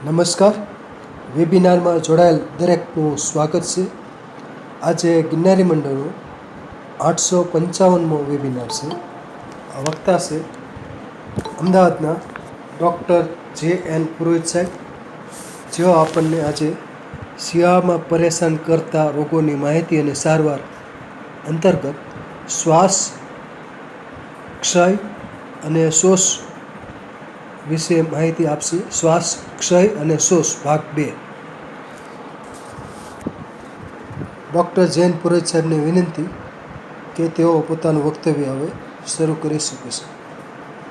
નમસ્કાર. વેબિનારમાં જોડાયેલ દરેકનું સ્વાગત છે. આજે ગિરનારી મંડળનો 855મો વેબિનાર છે. વક્તા છે અમદાવાદના ડૉક્ટર જે.એન. પુરોહિત સાહેબ, જેઓ આપણને આજે શિયાળામાં પરેશાન કરતા રોગોની માહિતી અને સારવાર અંતર્ગત શ્વાસ, ક્ષય અને શ્વાસ વિશે માહિતી આપશે. શ્વાસ, ક્ષય અને શ્વાસ ભાગ 2. ડૉક્ટર જૈન પુરોહિત સાહેબને વિનંતી કે તેઓ પોતાનું વક્તવ્ય હવે શરૂ કરી શકે છે.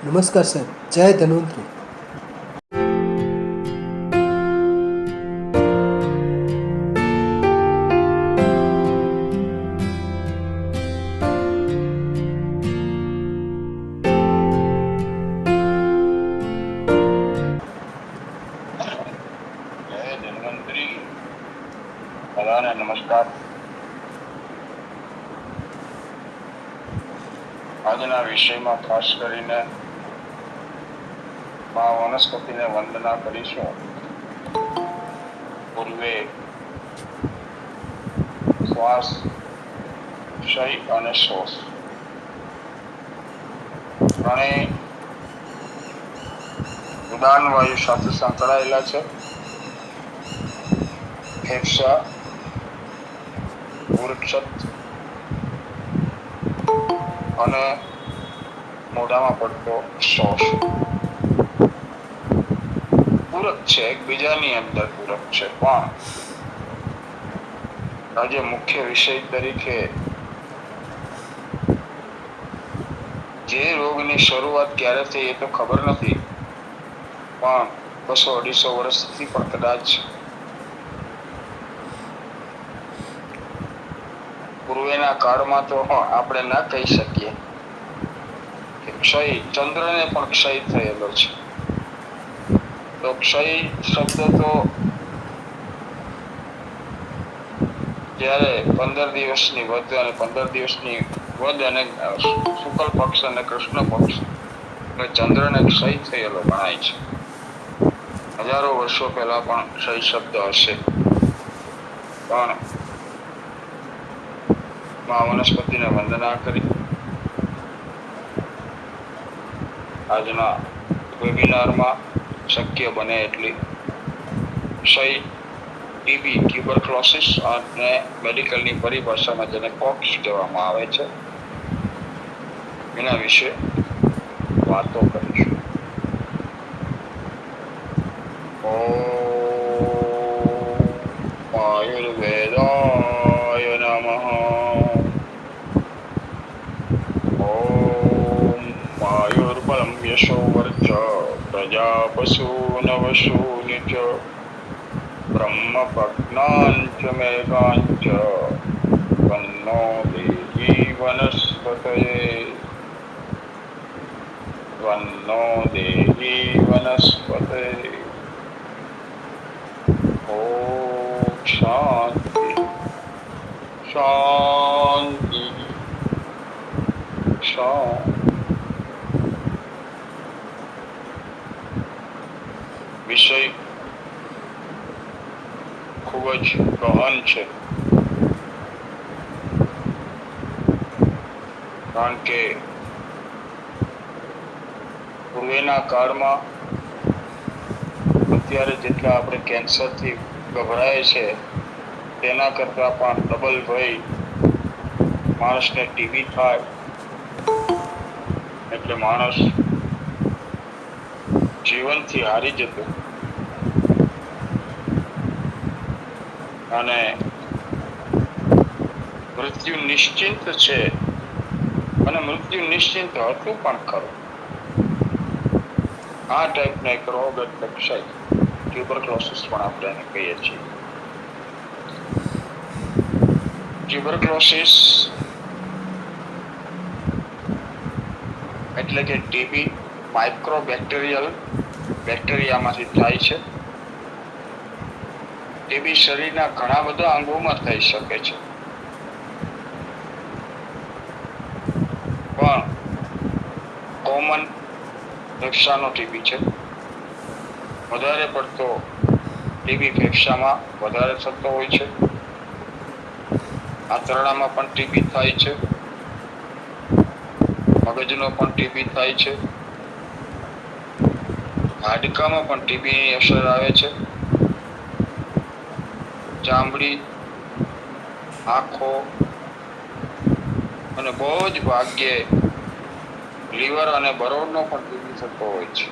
નમસ્કાર સાહેબ. જય ધન્વંતરી. બધાને નમસ્કાર. આજના વિષયમાં ખાસ કરીને વનસ્પતિને વંદના કરીશું. પૂર્વે શ્વાસ, ક્ષય અને શ્વાસ ત્રણેય ઉદાન વાયુ સાથે સંકળાયેલા છે. ફેફસા, ઉર્છત અને મોઢામાં પડતો શ્વાસ પૂરક છે, એકબીજાની અંદર પૂરક છે. પણ આજે મુખ્ય વિષય તરીકે જે રોગની શરૂઆત ક્યારે થઈ એ તો ખબર નથી, પણ 200-250 વર્ષથી પણ કદાચ પૂર્વેના કાળમાં તો આપણે ના કહી શકીએ કે ક્ષય, ચંદ્રને પણ ક્ષય થયેલો છે. તો ક્ષય શબ્દ તો જ્યારે 15 દિવસની વધ અને 15 દિવસની વધ અને શુક્લ પક્ષ અને કૃષ્ણ પક્ષ ચંદ્રને ક્ષય થયેલો ગણાય છે. હજારો વર્ષો પહેલા પણ ક્ષય શબ્દ હશે, પણ વનસ્પતિને વંદના કરી આજના વેબિનારમાં શક્ય બને એટલી ક્ષય, ટીબી, ટ્યુબરક્લોસિસ અને મેડિકલની પરિભાષામાં જેને પોક્સ કહેવામાં આવે છે, એના વિશે વાતો કરીશું. આયુર્વેદાય નમઃ. ઓમ આયુર્બલમ યશો વર્ચ પ્રજા પશૂનવશૂનિ ચ બ્રહ્મ પ્રજ્ઞાંચ મેઘાંચ તન્નો દેહી વનસ્પતયે તન્નો દેહી વનસ્પતયે. ઓમ શાંતિ શાંતિ શાંતિ. વિષય ખૂબ જ ગહન છે, કારણ કે પૂર્વેના કાળમાં અત્યારે જેટલા આપણે કેન્સરથી ગભરાય છે તેના કરતા પણ ડબલ ભય માણસને ટીબી થાય એટલે માણસ જીવનથી હારી જતો અને મૃત્યુ નિશ્ચિંત છે, અને મૃત્યુ નિશ્ચિંત હતું પણ ખરું. આ ટાઈપનો એક રોગ એટલે ક્ષય, ટ્યુબરક્લોસિસ પણ આપણે એને કહીએ છીએ. ટ્યુબરક્લોસિસ એટલે કે ટીબી માઇક્રોબેક્ટેરિયલ બેક્ટેરિયામાંથી થાય છે. ટીબી શરીરના ઘણા બધા અંગોમાં થઈ શકે છે, પણ કોમન ફેફસાનો ટીબી છે. વધારે પડતો ટીબી ફેફસામાં વધારે થતો હોય છે, આંતરડામાં પણ ટીબી થાય છે, મગજનો પણ ટીબી થાય છે, હાડકામાં પણ ટીબીની અસર આવે છે, ચામડી, આંખો અને બહુ જ ભાગ્યે લીવર અને બરોડનો પણ ટીબી થતો હોય છે,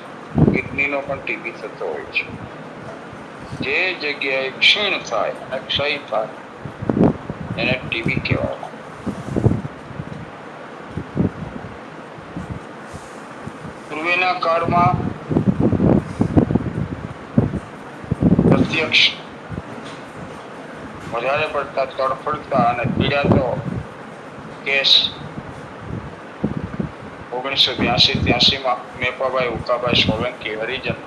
કિડનીનો પણ ટીબી થતો હોય છે. જે જગ્યાએ ક્ષીણ થાય અને ક્ષય થાય એને ટીબી કહેવાય. પૂર્વેના કાળમાં પ્રત્યક્ષ વધારે પડતા તડફડતા અને પીડાતો કેસ 1982-83 મેપાભાઈ ઉકાભાઈ સોલંકી હરિજન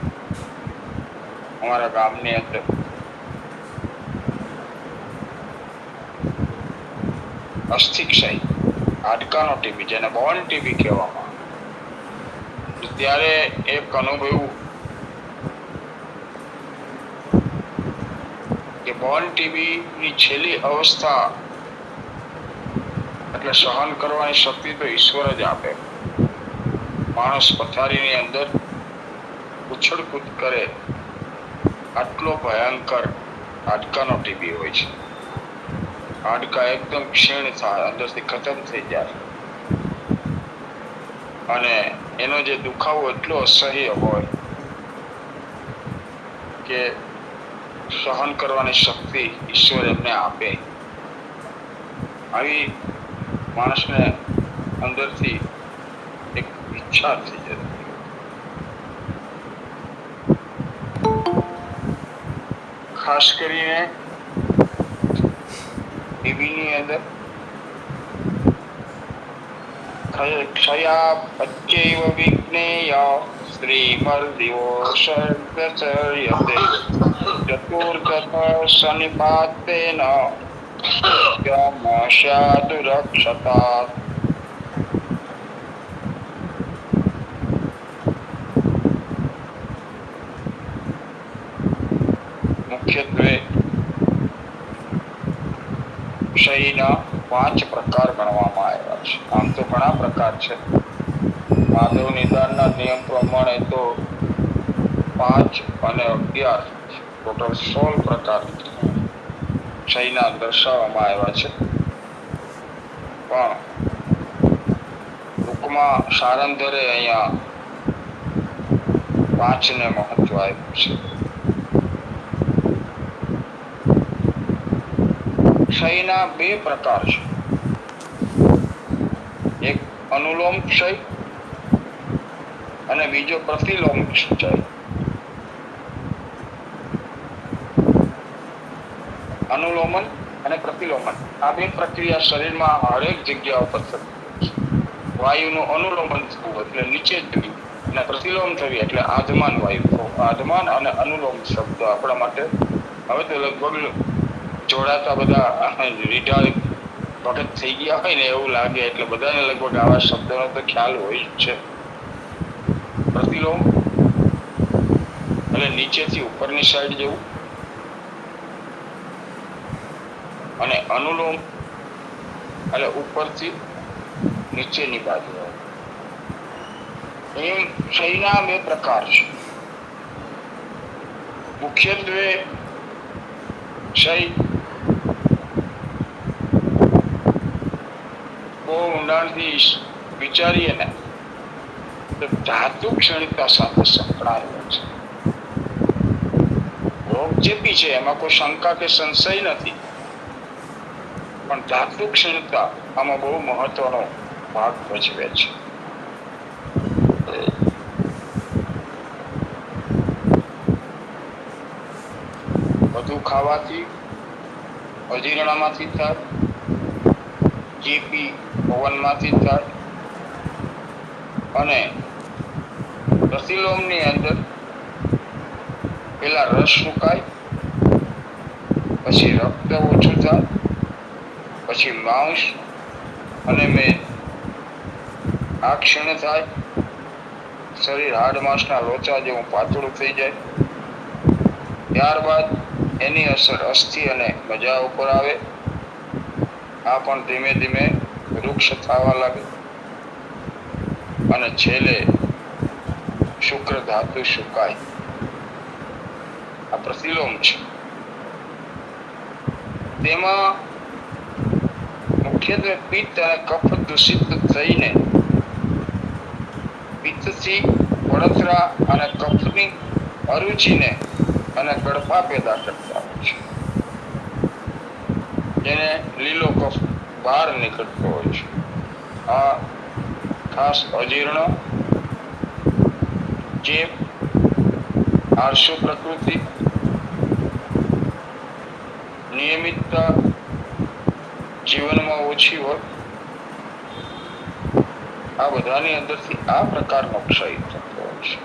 અમારા ગામની અંદર અસ્થિક્ષય હાડકાનો ટીબી, જેને બોન ટીબી કહેવામાં આવે, ત્યારે એક અનુભવ્યું કે બોન ટીબી ની છેલ્લી અવસ્થા એટલે સહન કરવાની શક્તિ તો ઈશ્વર જ આપે. માણસ પથારીની અંદર ઉછળકૂદ કરે આટલો ભયંકર હાડકાનો ટીબી હોય છે. હાડકા એકદમ ક્ષીણ થાય, અંદરથી ખતમ થઈ જાય અને એનો જે દુખાવો એટલો અસહ્ય હોય કે સહન કરવાની શક્તિ ઈશ્વર એમને આપે. આવી માણસને અંદરથી એક ઈચ્છા થઈ જતી. ખાસ કરીને ટીબીની અંદર ક્ષયા પચ્ચૈવ વિજ્ઞેય શ્રીમર્દિવો સર્ગચર્યતે ચતુર્દશ સનિપાતેન સ્યાદુરક્ષતા. મુખ્યત્વે ક્ષયના 5 પ્રકાર ગણવામાં આવ્યા છે. આમ તો ઘણા પ્રકાર છે. માધવ નિદાનના નિયમ પ્રમાણે તો 5 અને 11 ટોટલ 16 પ્રકાર ક્ષયના દર્શાવવામાં આવ્યા છે. પણ ટૂંકમાં સારંધરે અહીંયા 5ને મહત્વ આપ્યું છે. ક્ષયના 2 પ્રકાર છે. એક અનુલોમ ક્ષય અને બીજો પ્રતિલોમ ક્ષય. અનુલોમન અને પ્રતિલોમન આ 2 પ્રક્રિયા શરીરમાં હરેક જગ્યા ઉપર થતી. વાયુનું અનુલોમન થવું એટલે નીચે જવી અને પ્રતિલોમ થવી એટલે આધમાન વાયુ. આધમાન અને અનુલોમ શબ્દ આપણા માટે હવે તો લગભગ જોડાતા બધા રીઢા ભગત થઈ ગયા હોય ને એવું લાગે, એટલે બધાને લગભગ આવા શબ્દોનો તો ખ્યાલ હોય જ છે. પ્રતિલોમ એટલે નીચેથી ઉપરની સાઈડ જવું અને અનુલોમ એટલે ઉપરથી નીચેની બાજુ. એમ ક્ષયના 2 પ્રકાર છે. મુખ્યત્વે ક્ષય બહુ ઊંડાણથી વિચારીએ ને તો ધાતુ ક્ષણિકતા સાથે સંકળાયેલો છે. રોગ ચેપી છે, એમાં કોઈ શંકા કે સંશય નથી, પણ ધાતુ ક્ષણિકતા આમાં બહુ મહત્વનો ભાગ ભજવે છે. વધુ ખાવાથી અજીર્ણમાંથી થાય, ચેપી પવનમાંથી થાય અને પ્રતિલોમની અંદર પેલા રસ સુકાય, પછી રક્ત ઓછું થાય, પછી માંસ અને મેદ આ ક્ષીણ થાય, શરીર હાડ માંસના લોચા જેવું પાતળું થઈ જાય, ત્યારબાદ એની અસર અસ્થિ અને મજા ઉપર આવે. આ પણ ધીમે ધીમે વૃક્ષ થવા લાગે અને છેલ્લે શુક્ર ધાતુ સુકાય. આ પ્રતિલોમ છે. તેમાં મુખ્યત્વે પિત્ત અને કફ દૂષિત થઈને પિત્તથી બળતરા અને કફની અરુચિને અને ગળફા પેદા કરતા હોય છે, જેને લીલો કફ બહાર નીકળતો હોય છે. આ ખાસ અજીર્ણ, ચેપ, આળસુ પ્રકૃતિ, નિયમિતતા જીવનમાં ઓછી હોય, આ બધાની અંદરથી આ પ્રકારનો ક્ષય થતો હોય છે.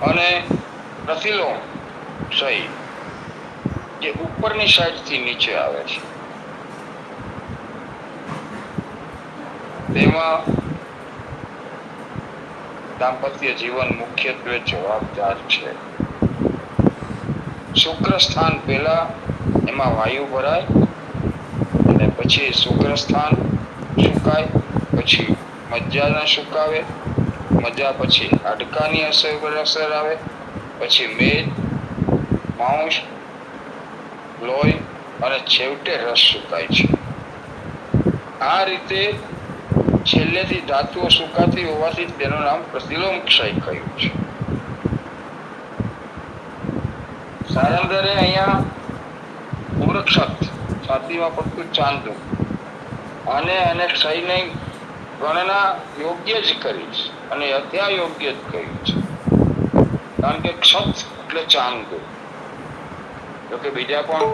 અને પ્રતિલોમ ક્ષય જે ઉપરની સાઈડથી નીચે આવે છે, તેમાં દાંપત્ય જીવન મુખ્યત્વે જવાબદાર છે. શુક્ર સ્થાન પહેલા એમાં વાયુ ભરાય અને પછી શુક્ર સ્થાન સુકાય, પછી મજ્જાને સુકાવે, મજા પછી હાડકાની અસર આવે, પછી મેદ, માંસ, લોહી અને છેવટે રસ સુકાય છે. આ રીતે છેલ્લેથી ધાતુઓ સુકાતી હોવાથી તેનું નામ પ્રતિલોમ ક્ષય કહ્યું છે. સારંદરે અહીંયા મૂર્ખક્ષત છાતીમાં પડતું ચાંદું અને ક્ષયની ગણના યોગ્ય જ કરી છે અને અત્યા યોગ્ય જ કહ્યું છે, કારણ કે ક્ષત એટલે ચાંદું. જોકે બીજા પણ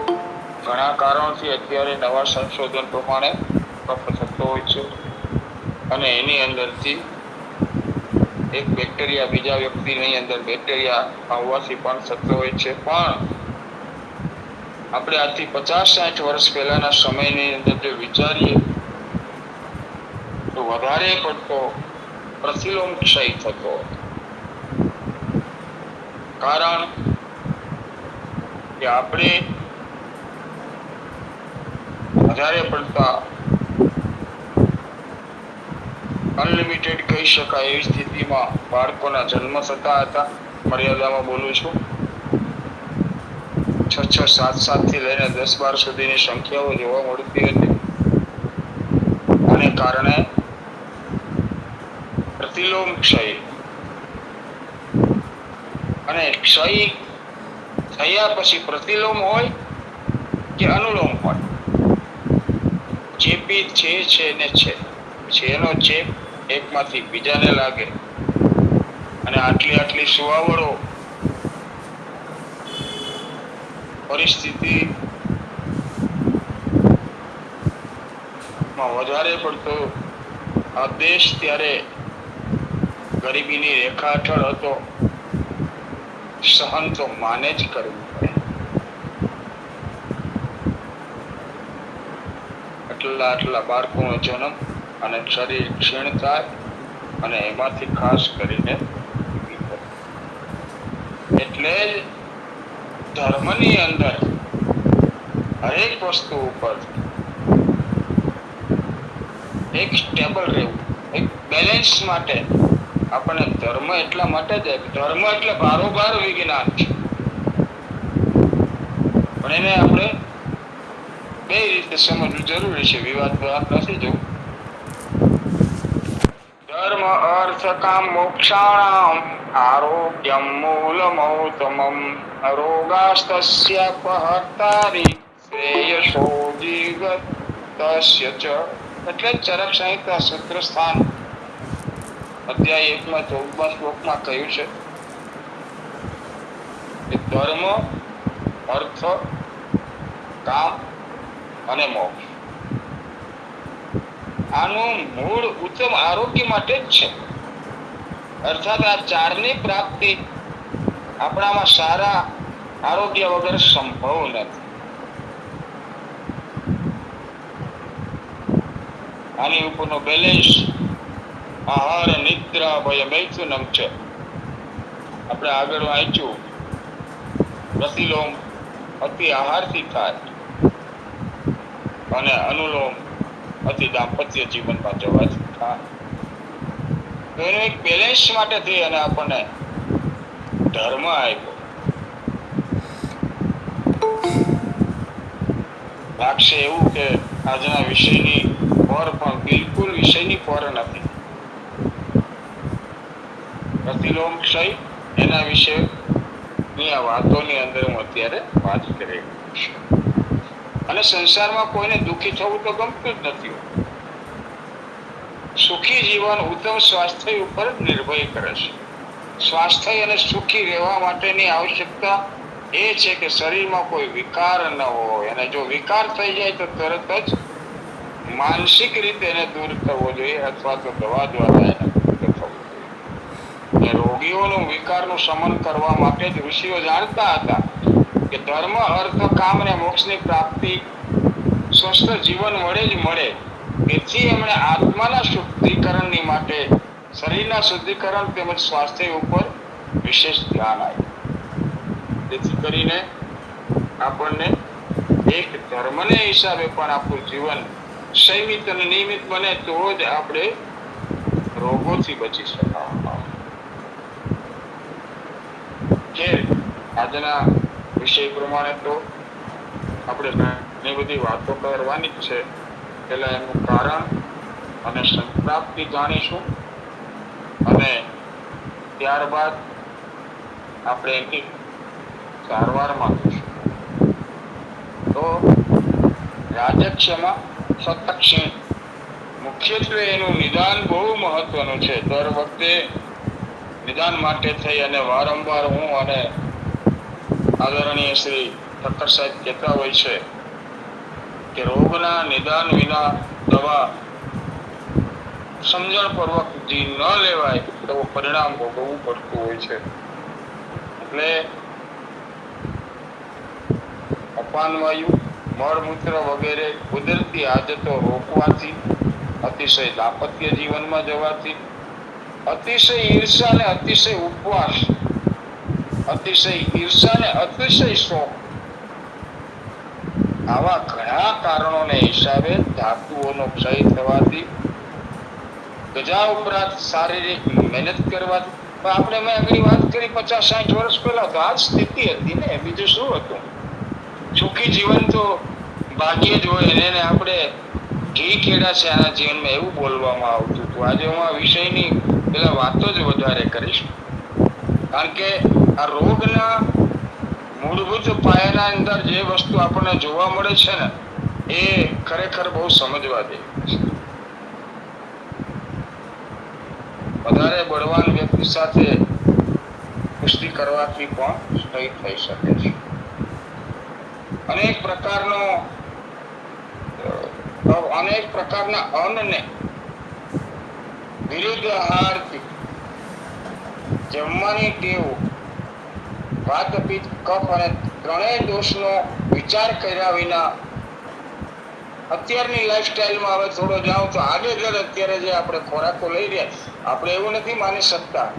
ઘણા કારણોથી અત્યારે નવા સંશોધન પ્રમાણે કફ થતો હોય છે અને એની અંદરથી એક બેક્ટેરિયા બીજા વ્યક્તિની અંદર બેક્ટેરિયા આવવાથી પણ થતો હોય છે. પણ આપણે આજથી 50-60 વર્ષ પહેલાના સમયની અંદર જો વિચારીએ તો વધારે પડતો પ્રતિલોમ ક્ષય થતો. કારણ કે આપણે વધારે પડતા અનલિમિટેડ કહી શકાય એવી સ્થિતિમાં બાળકોના જન્મ થતા હતા. મર્યાદામાં બોલું છું, 6, 7 થી લઈને 10, 12 સુધીની સંખ્યાઓ જોવા મળતી હતી. આને કારણે પ્રતિલોમ ક્ષય અને ક્ષય થયા પછી પ્રતિલોમ હોય કે અનુલોમ હોય, ચેપી છે ને છે, એનો ચેપ એકમાંથી બીજાને લાગે અને આટલી સુવાવડો પરિસ્થિતિ વધારે પડતો આ દેશ ત્યારે ગરીબીની રેખા હેઠળ હતો. સહન તો માને જ કરવું પડે. આટલા બાળકોનો જન્મ અને શરીર ક્ષીણ થાય અને એમાંથી ખાસ કરીને એટલે જ ધર્મની અંદર હરેક વસ્તુ ઉપર એક સ્ટેબલ રહેવું, એક બેલેન્સ માટે આપણને ધર્મ એટલા માટે જ ધર્મ એટલે બારોબાર વિજ્ઞાન છે, પણ એને આપણે બે રીતે સમજવું જરૂરી છે. વિવાદ નથી જવું. ધર્મ અર્થ કામ મોક્ષાણામ આરોગ્યમ મૂલમૌતમમ રોગાસ્તસ્ય પહર્તારિ શ્રેયસો જીવતસ્ય ચ. એટલે ચરક સંહિતા સૂત્ર સ્થાન અધ્યાય 1માં 14મા શ્લોકમાં કહ્યું છે કે ધર્મ, અર્થ, કામ અને મોક્ષ આનું મૂળ ઉત્તમ આરોગ્ય માટે જ છે. અર્થાત આ ચારની પ્રાપ્તિ આપણામાં સારા આરોગ્ય વગર સંભવ નથી. આની ઉપરનો બેલેન્સ આહાર, નિદ્રા, ભય, મૈથુનમ છે. આપણે આગળ વાંચ્યું, પ્રતિલોમ અતિ આહારથી થાય અને અનુલોમ અતિ દાંપત્ય જીવનમાં જવાથી થાય. તો એનું એક બેલેન્સ માટે થઈ અને આપણને ધર્મ આપ્યો. લાગશે એવું કે આજના વિષયની પર પણ બિલકુલ વિષયની પર નથી. પ્રતિલોમ ક્ષય એના વિશે આ વાતોની અંદર હું અત્યારે વાત કરી રહ્યો છું. અને સંસારમાં કોઈને દુઃખી થવું તો ગમતું જ નથી. સુખી જીવન ઉત્તમ સ્વાસ્થ્ય ઉપર નિર્ભય કરે છે. સ્વાસ્થ્ય અને સુખી રહેવા માટેની આવશ્યકતા એ છે કે શરીરમાં કોઈ વિકાર ન હોય, અને જો વિકાર થઈ જાય તો તરત જ માનસિક રીતે એને દૂર કરવો જોઈએ અથવા તો દવા દ્વારા એને દૂર થવું જોઈએ. રોગીઓનું વિકારનું શમન કરવા માટે જ ઋષિઓ જાણતા હતા કે ધર્મ, અર્થ, કામ અને મોક્ષની પ્રાપ્તિ સ્વસ્થ જીવન મળે જ મળે. તેથી એમણે આત્માના શુદ્ધિકરણની માટે શરીરના શુદ્ધિકરણ તેમજ સ્વાસ્થ્ય ઉપર વિશેષ ધ્યાન આપ્યું. જેથી કરીને આપણને એક ધર્મને હિસાબે પણ આપણું જીવન સંયમિત અને નિયમિત બને તો જ આપણે રોગોથી બચી શકાય. કે આજના વિષય પ્રમાણે તો આપણે ઘણી બધી વાતો કરવાની જ છે. પહેલા એનું કારણ અને સંપ્રાપ્તિ જાણીશું, અને ત્યારબાદ આપણે એની સારવારમાં જઈશું. તો રાજ્યક્ષમાં સતક્ષીણ મુખ્યત્વે એનું નિદાન બહુ મહત્વનું છે. દર વખતે નિદાન માટે થઈ અને વારંવાર હું અને આદરણીય શ્રી ઠક્કર સાહેબ કહેતા હોય છે કે રોગના નિદાન વિના દવા સમજણપૂર્વક જે ન લેવાય તો પરિણામ ભોગવવું પડતું હોય છે. એટલે અપાન વાયુ, મળમૂત્ર વગેરે કુદરતી આદતો રોકવાથી, અતિશય દાંપત્ય જીવનમાં જવાથી, અતિશય ઈર્ષા અને અતિશય ઉપવાસ, અતિશય ઈર્ષા અને અતિશય શોક, આવા ઘણા કારણોને હિસાબે ધાતુઓનો ક્ષય થવાથી, ગજા ઉપરાંત શારીરિક મહેનત કરવાથી, આપણે મેં આગળ વાત કરી 50-60 વર્ષ પહેલા તો આ જ સ્થિતિ હતી ને, બીજું શું હતું? સુખી જીવન તો ભાગ્ય જ હોય, એને આપણે ઘી કેળા છે આના જીવનમાં એવું બોલવામાં આવતું હતું. આજે હું આ વિષયની પેલા વાતો જ વધારે કરીશ, કારણ કે આ રોગના મૂળભૂત પાયાના અંદર જે વસ્તુ આપણને જોવા મળે છે ને, એ ખરેખર બહુ સમજવા જેવી છે. વધારે બળવાન વ્યક્તિ સાથે કુસ્તી કરવાથી પણ સ્થિર થઈ શકે છે. અનેક પ્રકારના અન્નને વિરુદ્ધ આહારથી જમવાની ટેવ, વાત, પિત્ત, કફ અને ત્રણેય દોષનો વિચાર કર્યા વિના અત્યારની લાઈફસ્ટાઈલમાં હવે થોડો જાઉં તો આગળ અત્યારે જે આપણે ખોરાકો લઈ રહ્યા, આપણે એવું નથી માની શકતા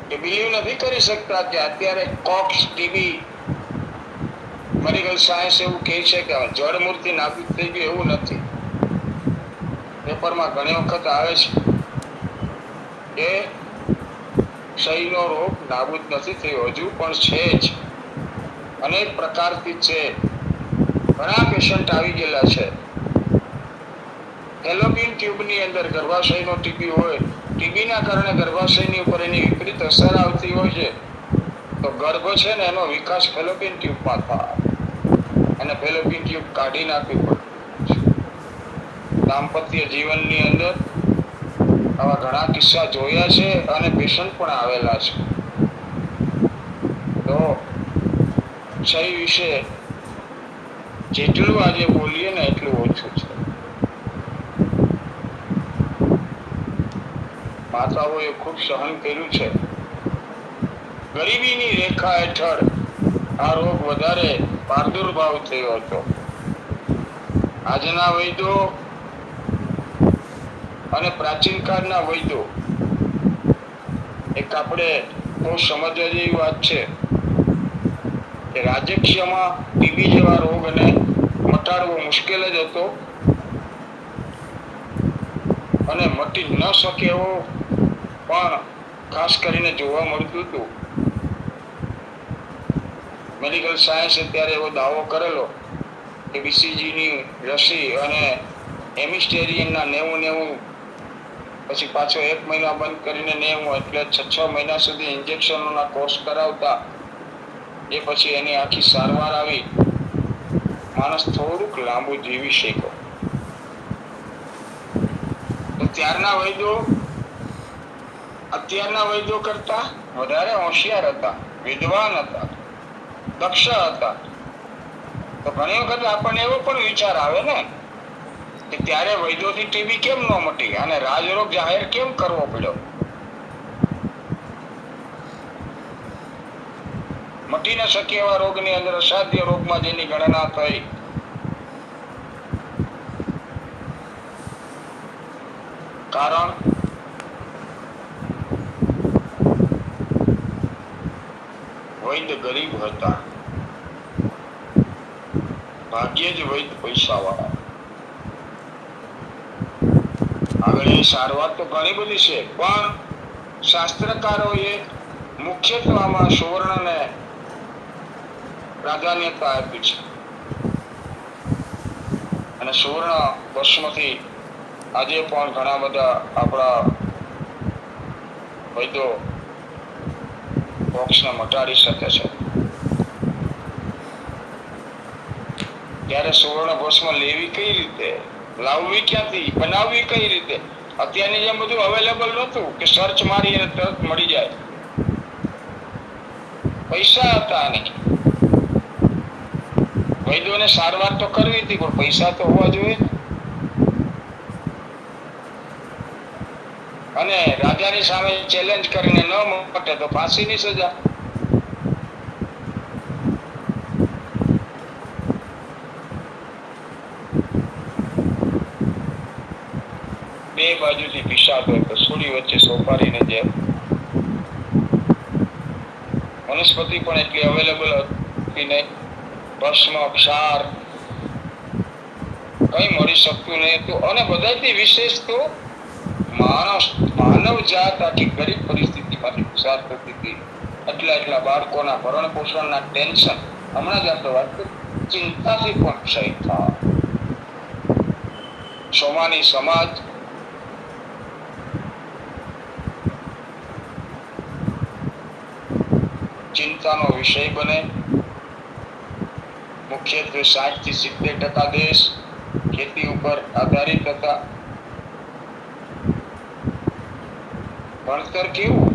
કે બિલીવ નથી કરી શકતા કે અત્યારે કોક્સ, ટીબી, મેડિકલ સાયન્સ એવું કહે છે કે જળમૂર્તિ નાબૂદ થઈ ગયું. એવું નથી. પેપરમાં ઘણી વખત આવે છે કે ક્ષયનો રોગ નાબૂદ નથી થયો, હજુ પણ છે જ. અનેક પ્રકારથી છે. ઘણા પેશન્ટ આવી ગયેલા છે. ફેલોપિયન ટ્યુબની અંદર ગર્ભાશયનો ટીબી હોય, ટીબીના કારણે ગર્ભાશયની ઉપર એની વિપરીત અસર આવતી હોય છે, તો ગર્ભ છે ને એનો વિકાસ ફેલોપિયન ટ્યુબમાં થાય અને ફેલોપિયન ટ્યુબ કાઢી નાખવી પડે. દાંપત્ય જીવનની અંદર આવા ઘણા કિસ્સા જોયા છે અને પેશન્ટ પણ આવેલા છે. તો ક્ષય વિશે જેટલું આજે બોલીએ ને એટલું ઓછું છે. માતાઓએ ખૂબ સહન કર્યું છે. ગરીબીની રેખા હેઠળ આ રોગ વધારે પ્રાદુર્ભાવ થયો હતો. આજના વૈદ્યો અને પ્રાચીન કાળના વૈદ્યો, એક આપણે બહુ સમજવા જેવી વાત છે કે રાજ્યક્ષમાં ટીબી જેવા રોગને મટાડવો મુશ્કેલ જ હતો અને મટી ન શકે એવો પણ ખાસ કરીને જોવા મળતું હતું. મેડિકલ સાયન્સે ત્યારે એવો દાવો કરેલો કે બીસીજીની રસી અને એમિસ્ટેરિયનના 90 પછી પાછો 1 મહિના બંધ કરીને 90 એટલે 6 મહિના સુધી ઇન્જેક્શનોના કોર્સ કરાવતા એ પછી એની આખી સારવાર આવી માણસ થોડુંક લાંબુ જીવી શક્યો. તો ત્યારના વૈદ્યો અત્યારના વૈદ્યો કરતા વધારે હોશિયાર હતા, વિદ્વાન હતા, દક્ષ હતા. તો ઘણી વખત આપણને એવો પણ વિચાર આવે ને કે ત્યારે વૈદ્યોથી ટીબી કેમ ન મટી અને રાજરોગ જાહેર કેમ કરવો પડ્યો? મટી ન શકે એવા રોગની અંદર અસાધ્ય રોગમાં જેની ગણના થઈ કારણ વૈદ્ય ગરીબ હતા. ભાગ્યે જ વૈદ્ય પૈસા વાળા. આગળ એની સારવાર તો ઘણી બધી છે પણ શાસ્ત્રકારોએ મુખ્યત્વે આમાં સુવર્ણને પ્રાધાન્યતા આપી છે અને સુવર્ણ ભસ્મથી આજે પણ ઘણા બધા આપણા વૈદ્યો બોક્સને મટાડી શકે છે. ત્યારે સુવર્ણ ભસ્મ લેવી કઈ રીતે, લાવવી ક્યાંથી, બનાવવી કઈ રીતે? અત્યારની જેમ બધું અવેલેબલ નહોતું કે સર્ચ મારી અને તરત મળી જાય. પૈસા હતા નહીં. વૈદ્યોને સારવાર તો કરવી હતી પણ પૈસા તો હોવા જોઈએ. અને રાજાની સામે ચેલેન્જ કરીને ન મટે તો ફાંસીની સજા. બે બાજુથી પિશાચ હોય તો સુડી વચ્ચે સોપારીને જેમ. વનસ્પતિ પણ એટલી અવેલેબલ હતી નહીં. ભસ્મ, ક્ષાર કઈ મળી શકતું નહીં હતું. અને બધાથી વિશેષ તો માનવ જાત આખી ગરીબ પરિસ્થિતિમાંથી પસાર થતી હતી. એટલા બાળકોના ભરણ પોષણના ટેન્શન, હમણાં જ આપણે વાત કરી, ચિંતાથી પણ ક્ષય થાય. સોમાની સમાજ ચિંતાનો વિષય બને. મુખ્યત્વે 60 થી 70% દેશ ખેતી ઉપર આધારિત હતા. ભણતર કેવું?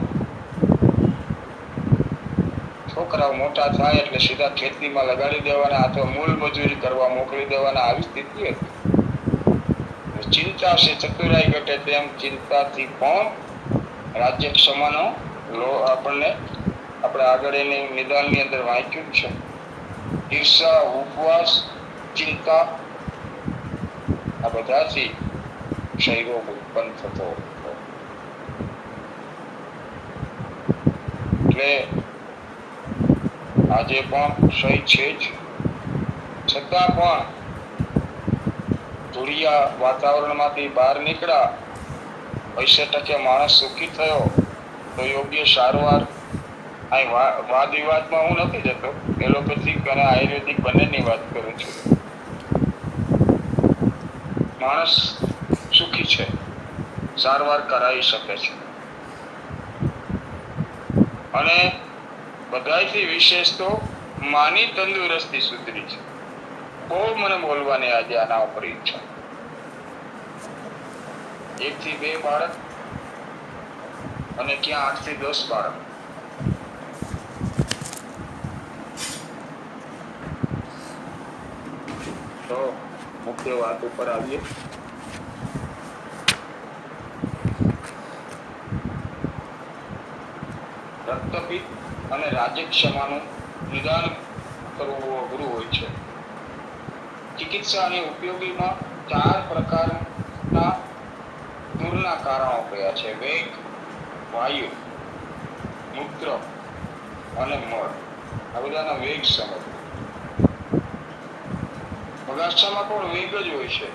છોકરાઓ મોટા થાય એટલે સીધા ખેતીમાં લગાડી દેવાના અથવા મૂલ મજૂરી કરવા મોકલી દેવાના, આવી સ્થિતિ હતી. ચિંતા છે ચતુરાઈ ઘટે તેમ ચિંતાથી પણ રાજ્યક્ષમાનો આપણને આપણે આગળ એની નિદાનની અંદર વાંચ્યું છે. ઈર્ષા, ઉપવાસ, ચિંતા આ બધાથી ક્ષયરોગ ઉત્પન્ન થતો હતો. એટલે આજે પણ ક્ષય છે જ. છતાં પણ ધૂળિયા વાતાવરણમાંથી બહાર નીકળ્યા, 80% માણસ સુખી થયો તો યોગ્ય સારવાર. અહીં વાદ વિવાદમાં હું નથી જતો, એલોપેથિક અને આયુર્વેદિક બંનેની વાત કરું છું. માણસ સુખી છે, સારવાર કરાવી શકે છે. અને બધાથી વિશેષ તો માની તંદુરસ્તી સુધરી છે. બહુ મને બોલવાની આજે આના ઉપર ઈચ્છા. 1 થી 2 બાળક અને ક્યાં 8 થી 10 બાળક. તો મુખ્ય વાત ઉપર આવીએ. રક્તપિત્ત અને રાજ્યક્ષમાનું નિદાન કરવું અઘરું હોય છે. ચિકિત્સા અને ઉપયોગીમાં 4 પ્રકારના દૂરના કારણો કયા છે: વેગ, વાયુ, મૂત્ર અને મળ આ બધાના વેગ સમજ. બગાસામાં પણ વેગ જ હોય છે.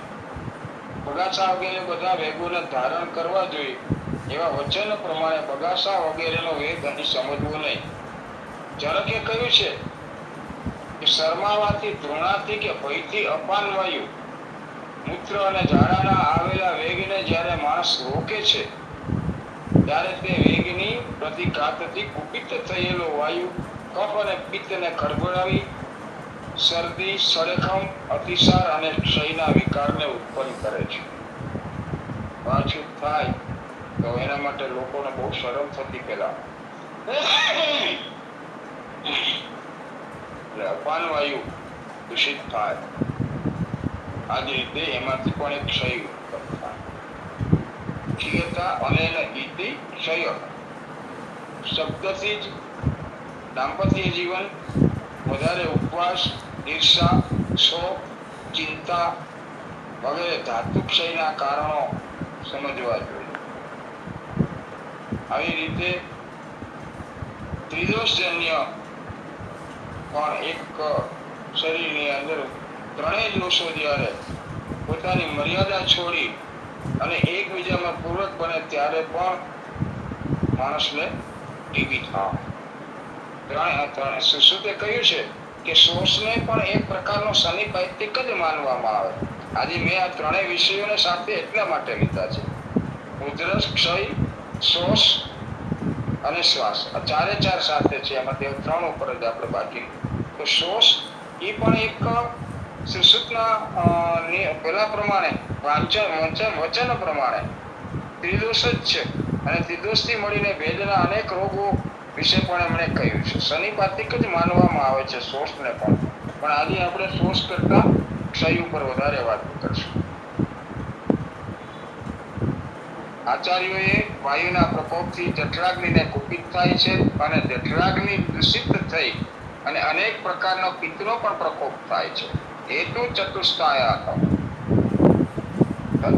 બગાસા વગેરે બધા વેગોને ધારણ કરવા જોઈએ એવા વચન પ્રમાણે બગાસા વગેરેનો વેગ અહીં સમજવો નહીં. જનકે કહ્યું છે કે શરમાવાથી, ધૃણાથી કે ભયથી અપાન વાયુ, મૂત્ર અને ઝાડાના આવેલા વેગને જ્યારે માણસ રોકે છે ત્યારે તે વેગની પ્રતિઘાતથી કુપિત થયેલો વાયુ કફ અને પિત્તને ખળભળાવી શરદી, સળેખમ, અતિસાર અને ક્ષયના વિકારને ઉત્પન્ન કરે છે. પાછું થાય તો એના માટે લોકોને બહુ શરમ થતી પેલા. એટલે અપાન વાયુ દૂષિત થાય. આ જ રીતે એમાંથી પણ એક ક્ષય ઉત્પન્ન થાય. ક્ષીયતા અને ઇતિ ક્ષય શબ્દથી જ દાંપત્ય જીવન, વધારે ઉપવાસ, ઈર્ષા, શોક, ચિંતા વગેરે ધાતુ ક્ષયના કારણો સમજવા જોઈએ. આવી રીતે ત્રિદોષજન્ય પણ એક શરીરની અંદર ત્રણેય દોષો જ્યારે પોતાની મર્યાદા છોડી અને એકબીજામાં પૂરક બને ત્યારે પણ માણસને ટીબી થાય. સુશ્રુતે કહ્યું છે કે શોષને પણ એક પ્રકારનો સનિપાતિક જ માનવામાં આવે. આજે મેં આ ત્રણેય વિષયોને સાથે એટલા માટે લીધા છે. ઉધરસ, ક્ષય, શોષ અને શ્વાસ. આ ચારે ચાર સાથે છે. એમાંથી ત્રણ ઉપર જ આપણે બાકી. તો શોષ એ પણ એક સુશ્રુતના પેલા પ્રમાણે વચન પ્રમાણે ત્રિદોષ જ છે. અને ત્રિદોષથી મળીને ભેદના અનેક રોગો વિશે પણ એમણે કહ્યું છે. સનિપાતિક જ માનવામાં આવે છે શોષને પણ. પણ આજે આપણે શોષ કરતા ક્ષય ઉપર વધારે વાત કરશું. આચાર્યોએ વાયુના પ્રકોપથી જઠરાગ્નિને કુપિત થાય છે અને જઠરાગ્નિ દૂષિત થઈ અને અનેક પ્રકારનો પિત્તનો પણ પ્રકોપ થાય છે. હેતુ ચતુષ્ટાયા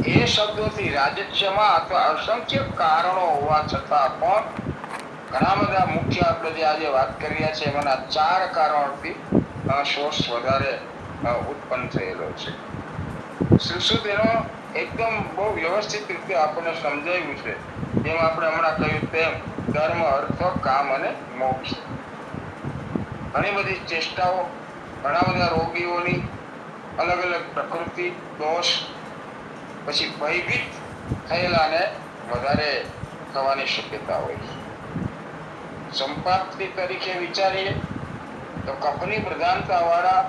એ શબ્દોથી રાજ્યમાં અથવા અસંખ્ય કારણો હોવા છતાં પણ ઘણા બધા મુખ્ય આપણે જે આજે વાત કરી રહ્યા છે એમાંના 4 કારણોથી શોષ વધારે ઉત્પન્ન થયેલો છે. સુશ્રુત એનો એકદમ બહુ વ્યવસ્થિત રીતે આપણને સમજાવ્યું છે. જેમ આપણે હમણાં કહ્યું તેમ ધર્મ, અર્થ, કામ અને મોક્ષ. ઘણી બધી ચેષ્ટાઓ, ઘણા બધા રોગીઓની અલગ અલગ પ્રકૃતિ, દોષ, પછી ભયભીત થયેલાને વધારે થવાની શક્યતા હોય છે. સંપાતિ તરીકે વિચારીએ તો કફની પ્રધાનતા વાળા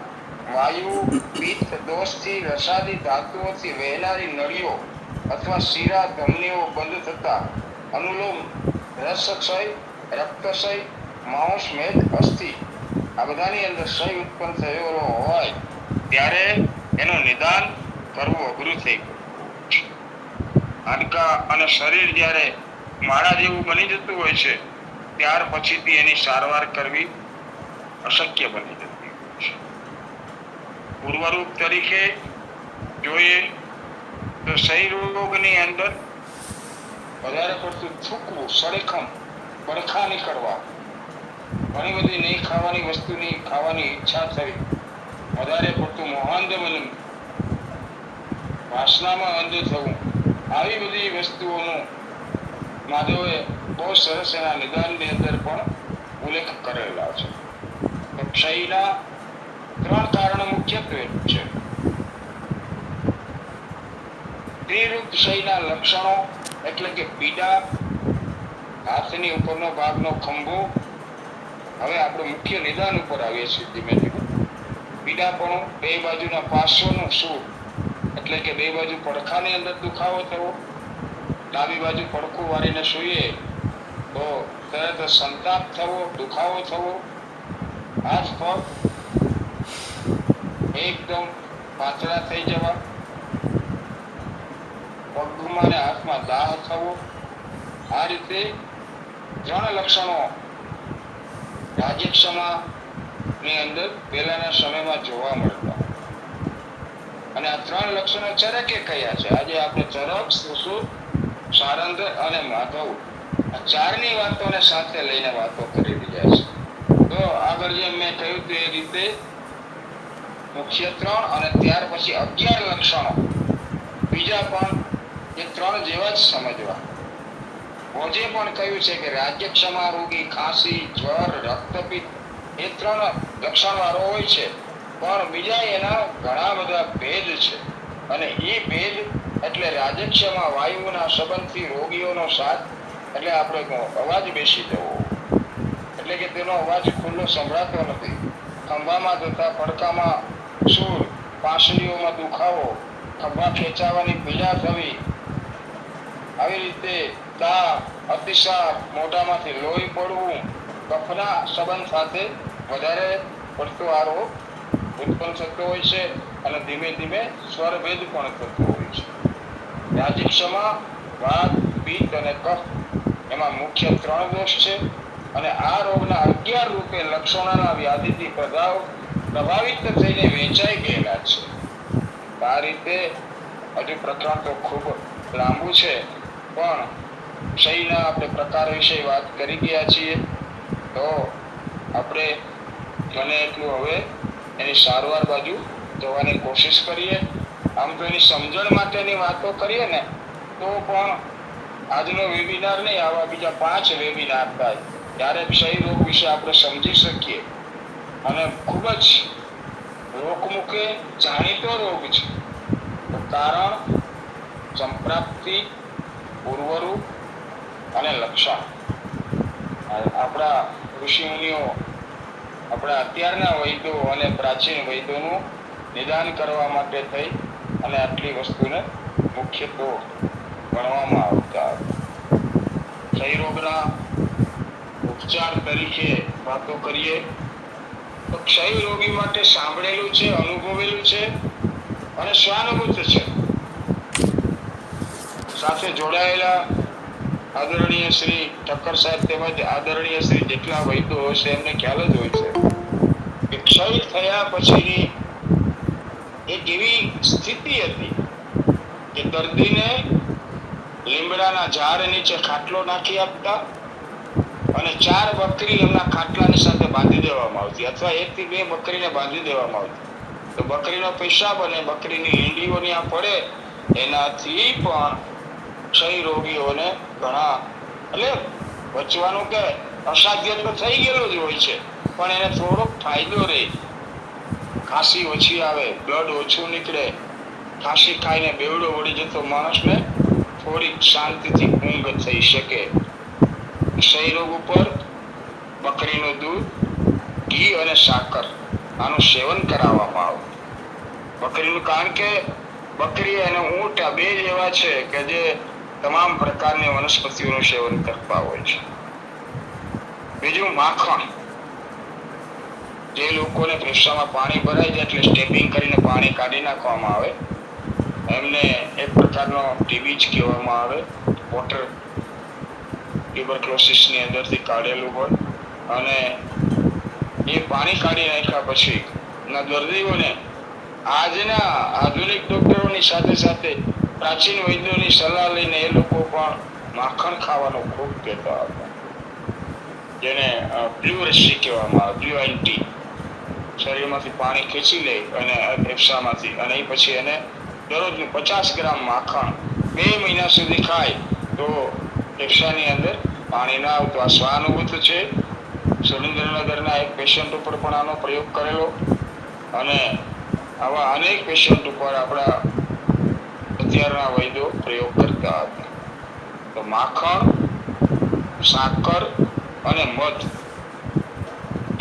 વાયુ, પિત્ત દોષથી રસાદી ધાતુઓથી વહેનારી નળીઓ અથવા શિરા ધમનીઓ બંધ થતા અનુલોમ, રસક્ષય, રક્તક્ષય, માંસ, મેદ, અસ્થિ આ બધાની અંદર ક્ષય ઉત્પન્ન થયેલો હોય ત્યારે એનું નિદાન કરવું અઘરું થઈ ગયું. હાડકા અને શરીર જ્યારે માળા જેવું બની જતું હોય છે ત્યાર પછીથી એની સારવાર કરવી અશક્ય બની જતી હોય છે. પૂર્વરૂપ તરીકે જોઈએ તો ક્ષય રોગની અંદર વધારે પડતું થૂકવું, સળેખમ, બળખા નીકળવા, ઘણી બધી નહીં ખાવાની વસ્તુની ખાવાની ઈચ્છા થઈ, વધારે પડતું મોહાંધ બનવું, વાસનામાં અંધ થવું, આવી બધી વસ્તુઓનું માધવે બહુ સરસ એના નિદાનની અંદર પણ ઉલ્લેખ કરેલા છે. તો ક્ષયના 3 કારણો મુખ્યત્વે છે. ત્રિરૂપ ક્ષયના લક્ષણો એટલે કે પીડા, હાથની ઉપરનો ભાગનો ખંભો. હવે આપણે મુખ્ય નિદાન ઉપર આવીએ છીએ ધીમે ધીમે. પીડાપણું, બે બાજુના પાર્શ્વનું સૂળ એટલે કે બે બાજુ પડખાની અંદર દુખાવો થવો, ડાબી બાજુ પડખું વાળીને સૂઈએ તો તરત સંતાપ થવો, દુખાવો થવો, હાથ પગ એકદમ પાતળા થઈ જવા, પગમાં અને હાથમાં દાહ થવો. આ રીતે 3 લક્ષણો રાજ્યક્ષમાની અંદર પહેલાના સમયમાં જોવા મળતા. અને આ 3 લક્ષણો ચરકે કયા છે? આજે આપણે ચરક, સુશ્રુત, સારંગ અને માધવ આ ચારની વાતોને સાથે લઈને વાતો કરી રહ્યા છે. તો આગળ જેમ મેં કહ્યું તે રીતે મુખ્ય 3 અને ત્યાર પછી 11 લક્ષણો બીજા પણ એ 3 જેવા જ સમજવા. ઓજે પણ કહ્યું છે કે રાજ્યક્ષમા રોગી, ખાંસી, જ્વર, રક્તપિત્ત એ 3 લક્ષણ વાળો હોય છે, પણ બીજા એના ઘણા બધા ભેદ છે. અને એ ભેદ એટલે રાજ્યક્ષમા વાયુના સંબંધથી રોગીઓનો સાથ, એટલે આપણે અવાજ બેસી જવો, એટલે કે તેનો અવાજ ખુલ્લો સંભળાતો નથી, ખંભામાં તથા પડકામાં સૂર, પાંસળીઓમાં દુખાવો, ખભા ખેંચાવાની પીડા થવી, આવી રીતે તાવ, અતિસાર, મોઢામાંથી લોહી પડવું, કફના સંબંધ સાથે વધારે પડતો આ રોગ ઉત્પન્ન થતો હોય છે અને ધીમે ધીમે સ્વરભેદ પણ થતો હોય છે. રાજ્યક્ષમા વાત, પિત્ત અને કફ એમાં મુખ્ય 3 દોષ છે અને આ રોગના 11 રૂપે લક્ષણોના વ્યાધિથી પ્રભાવિત થઈને વેચાઈ ગયેલા છે. આ રીતે હજુ પ્રકરણ તો ખૂબ લાંબુ છે, પણ ક્ષયના આપણે પ્રકાર વિશે વાત કરી ગયા છીએ. તો આપણે બને એટલું હવે એની સારવાર બાજુ જવાની કોશિશ કરીએ. આમ તો એની સમજણ માટેની વાતો કરીએ ને તો પણ આજનો વેબિનાર નહીં, આવા બીજા 5 વેબિનાર થાય ત્યારે ક્ષય રોગ વિશે આપણે સમજી શકીએ. અને ખૂબ જ લોકમુખે જાણીતો રોગ છે. કારણ, સંપ્રાપ્તિ, પૂર્વરૂપ અને લક્ષણ. આપણા ઋષિમુનિઓ આપણા અત્યારના વૈદ્યો અને પ્રાચીન વૈદ્યોનું નિદાન કરવા માટે થઈ અને આટલી વસ્તુને મુખ્યત્વે ગણવામાં આવતા. ક્ષય રોગના ઉપચાર તરીકે વાતો કરીએ તો ક્ષય રોગી માટે સાંભળેલું છે, અનુભવેલું છે અને સ્વાનુભૂત છે. સાથે જોડાયેલા આદરણીય શ્રી ઠક્કર સાહેબ તેમજ આદરણીય શ્રી જેટલા વૈદ્યો હશે એમને ખ્યાલ જ હોય છે કે ક્ષય થયા પછીની એક એવી સ્થિતિ હતી કે દર્દીને લીમડાના ઝાડ નીચે ખાટલો નાખી આપતા અને 4 બકરી એમના ખાટલાની સાથે બાંધી દેવામાં આવતી, અથવા 1 થી 2 બકરીને બાંધી દેવામાં આવતી. તો બકરીનો પેશાબ અને બકરીની લીંડીઓ ત્યાં પડે એનાથી પણ ક્ષય રોગીઓને ઘણા, એટલે બચવાનું કે અસાધ્ય તો થઈ ગયેલું જ હોય છે, પણ એને થોડોક ફાયદો રહે. ખાંસી ઓછી આવે, બ્લડ ઓછું નીકળે, ખાંસી ખાઈને બેવડો વળી જતો માણસને થોડીક શાંતિથી ઊંઘ થઈ શકે. ક્ષય રોગ ઉપર બકરીનું દૂધ, ઘી અને સાકર આનું સેવન કરાવવામાં આવે. બકરીનું, કારણ કે બકરી અને ઊંટ આ 2 એવા છે કે જે તમામ પ્રકારની વનસ્પતિઓનું સેવન કરતા હોય છે. બીજું માખણ. જે લોકોને ફેફસામાં પાણી ભરાઈ જાય એટલે સ્ટેપિંગ કરીને પાણી કાઢી નાખવામાં આવે, એમને એક પ્રકારનો ટીબી જ કહેવામાં આવે. વોટર ટ્યુબરક્લોસિસની અંદરથી કાઢેલું હોય અને એ પાણી કાઢી નાખ્યા પછી ના દર્દીઓને આજના આધુનિક ડોક્ટરોની સાથે સાથે પ્રાચીન વૈદ્યોની સલાહ લઈને એ લોકો પણ માખણ ખાવાનું ખૂબ કહેતા હતા, જેને બ્લુ રસી કહેવામાં આવે, બ્લુ એન્ટી. શરીરમાંથી પાણી ખેંચી લે અને ફેફસામાંથી, અને એ પછી એને દરરોજનું 50 ગ્રામ માખણ 2 મહિના સુધી ખાય તો ફેફસાની અંદર પાણી ના આવતું. આ સ્વાનુભૂત છે. સુરેન્દ્રનગરના એક પેશન્ટ ઉપર પણ આનો પ્રયોગ કરેલો અને આવા અનેક પેશન્ટ ઉપર આપણા અત્યારના વૈદ્યો પ્રયોગ કરતા હતા. તો માખણ, સાકર અને મધ,